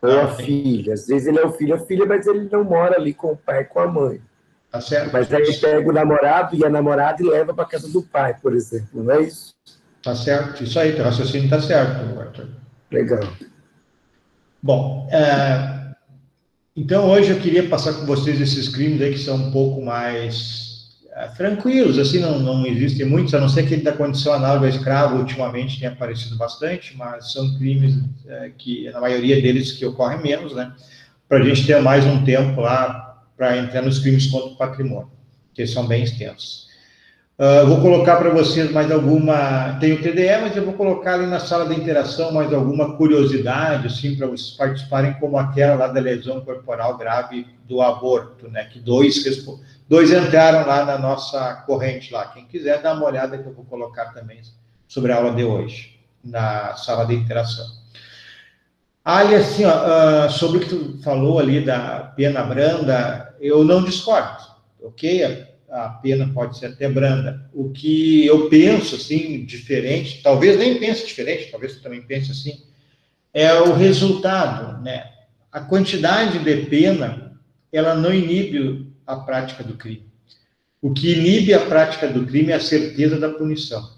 ou a filha. Às vezes ele é o filho ou a filha, mas ele não mora ali com o pai e com a mãe. Tá certo. Mas aí pega o namorado e a namorada e leva para a casa do pai, por exemplo, não é isso? Tá certo. Isso aí, o raciocínio está certo, Arthur. Legal. Bom, então hoje eu queria passar com vocês esses crimes aí que são um pouco mais tranquilos, assim, não existem muitos, a não ser aquele da condição análoga ao escravo, ultimamente tem aparecido bastante, mas são crimes que, na maioria deles, que ocorrem menos, né? Para a gente ter mais um tempo lá para entrar nos crimes contra o patrimônio, que são bem extensos. Vou colocar para vocês mais alguma... Tem o TDE, mas eu vou colocar ali na sala de interação mais alguma curiosidade, assim, para vocês participarem, como aquela lá da lesão corporal grave do aborto, né? Que dois entraram lá na nossa corrente lá. Quem quiser, dá uma olhada que eu vou colocar também sobre a aula de hoje, na sala de interação. Ali, assim, sobre o que tu falou ali da pena branda, eu não discordo, ok? A pena pode ser até branda. O que eu penso, assim, diferente, talvez nem pense diferente, talvez tu também pense assim, é o resultado, né? A quantidade de pena, ela não inibe a prática do crime. O que inibe a prática do crime é a certeza da punição.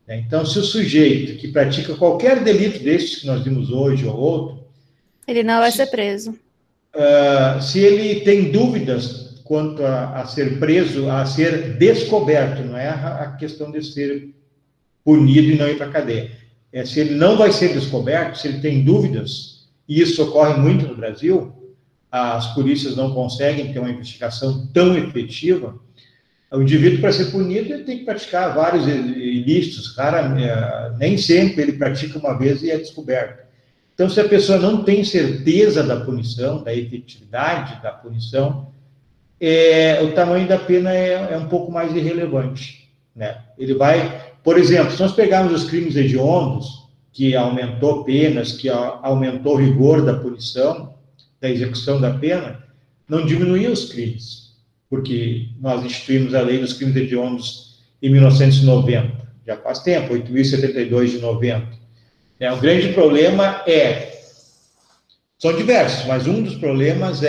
Né? Então, se o sujeito que pratica qualquer delito desses que nós vimos hoje ou outro... Ele não vai ser preso. Se ele tem dúvidas quanto a ser preso, a ser descoberto, não é a questão de ser punido e não ir para a cadeia. É se ele não vai ser descoberto, se ele tem dúvidas, e isso ocorre muito no Brasil, as polícias não conseguem ter uma investigação tão efetiva, o indivíduo, para ser punido, ele tem que praticar vários ilícitos. Nem sempre ele pratica uma vez e é descoberto. Então, se a pessoa não tem certeza da punição, da efetividade da punição, o tamanho da pena é um pouco mais irrelevante, né? Ele vai, por exemplo, se nós pegarmos os crimes hediondos, que aumentou penas, que aumentou o rigor da punição, da execução da pena, não diminuiu os crimes, porque nós instituímos a lei dos crimes hediondos em 1990, já faz tempo, 8.072 de 90. O grande problema são diversos, mas um dos problemas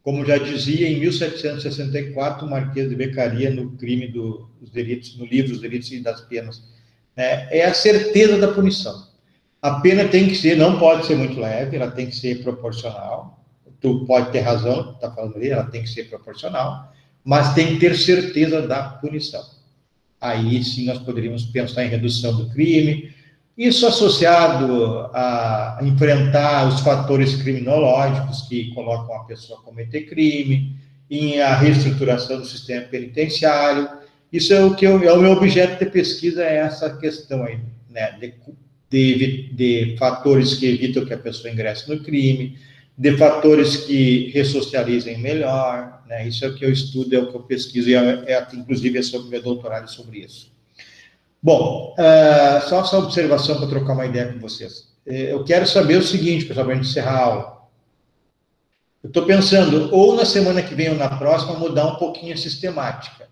como já dizia em 1764 o Marquês de Beccaria no crime dos delitos, no livro dos delitos e das penas, é a certeza da punição. A pena tem que ser, não pode ser muito leve, ela tem que ser proporcional. Tu pode ter razão, está falando ali, ela tem que ser proporcional, mas tem que ter certeza da punição. Aí sim nós poderíamos pensar em redução do crime, isso associado a enfrentar os fatores criminológicos que colocam a pessoa a cometer crime, em a reestruturação do sistema penitenciário. Isso é o meu objeto de pesquisa, é essa questão aí, né, de fatores que evitam que a pessoa ingresse no crime, de fatores que ressocializem melhor, né? Isso é o que eu estudo, é o que eu pesquiso, e inclusive é sobre meu doutorado sobre isso. Bom, só essa observação para trocar uma ideia com vocês. Eu quero saber o seguinte, pessoal, para a gente encerrar a aula. Eu estou pensando, ou na semana que vem ou na próxima, mudar um pouquinho a sistemática.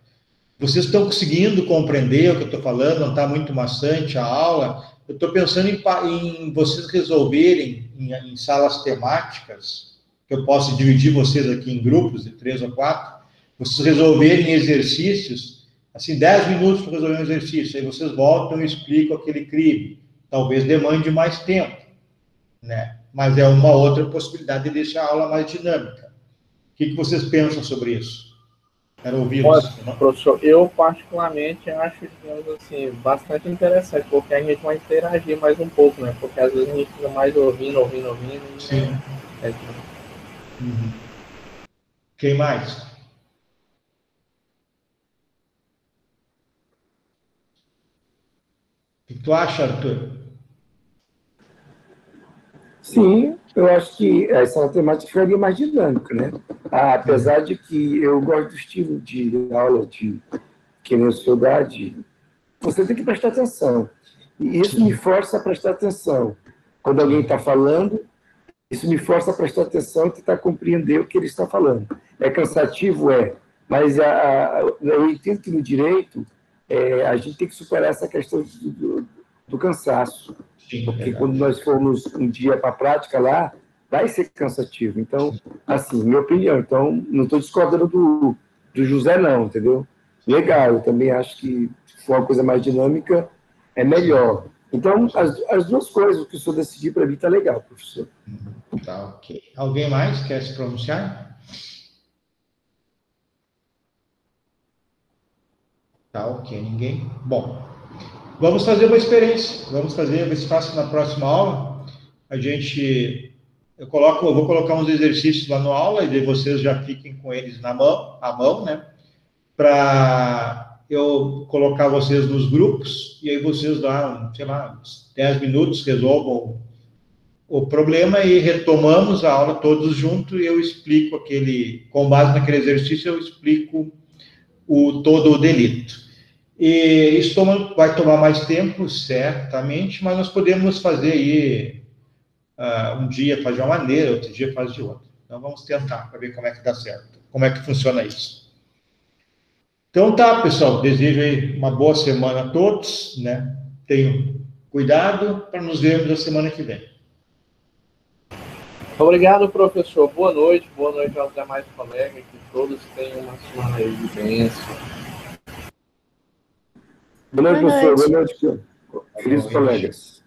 Vocês estão conseguindo compreender o que eu estou falando? Não está muito maçante a aula? Eu estou pensando em vocês resolverem em salas temáticas, que eu posso dividir vocês aqui em grupos de 3 ou 4, vocês resolverem exercícios, assim, 10 minutos para resolver um exercício, aí vocês voltam e explicam aquele crime. Talvez demande mais tempo, né? Mas é uma outra possibilidade de deixar a aula mais dinâmica. O que vocês pensam sobre isso? Quero ouvir. Olha, professor, eu particularmente acho, digamos assim, bastante interessante, porque a gente vai interagir mais um pouco, né? Porque às vezes a gente fica mais ouvindo. Sim. Quem mais? O que tu acha, Arthur? Sim, eu acho que essa temática ficaria mais dinâmica, né? Apesar de que eu gosto do estilo de aula que na sociedade, você tem que prestar atenção. E isso me força a prestar atenção. Quando alguém está falando, isso me força a prestar atenção e tentar compreender o que ele está falando. É cansativo? Mas eu entendo que no direito a gente tem que superar essa questão do cansaço. Porque quando nós formos um dia para a prática lá, vai ser cansativo. Então, assim, minha opinião. Então, não estou discordando do José, não, entendeu? Legal, eu também acho que se for uma coisa mais dinâmica, é melhor. Então, as duas coisas, o que o senhor decidir para mim está legal, professor. Tá, ok. Alguém mais quer se pronunciar? Tá, ok. Ninguém? Bom, vamos fazer uma experiência. Vamos fazer, ver se faço na próxima aula. Eu vou colocar uns exercícios lá na aula, e daí vocês já fiquem com eles à mão, né? Para eu colocar vocês nos grupos, e aí vocês lá, sei lá, uns 10 minutos, resolvam o problema e retomamos a aula todos juntos, e eu explico com base naquele exercício, eu explico todo o delito. E isso vai tomar mais tempo, certamente, mas nós podemos fazer aí, um dia faz de uma maneira, outro dia faz de outra. Então, vamos tentar, para ver como é que dá certo, como é que funciona isso. Então, tá, pessoal, desejo aí uma boa semana a todos, né? Tenham cuidado para nos vermos na semana que vem. Obrigado, professor. Boa noite aos demais colegas, que todos tenham uma semana aí de bênção. Boa noite, professor. Boa noite, queridos colegas.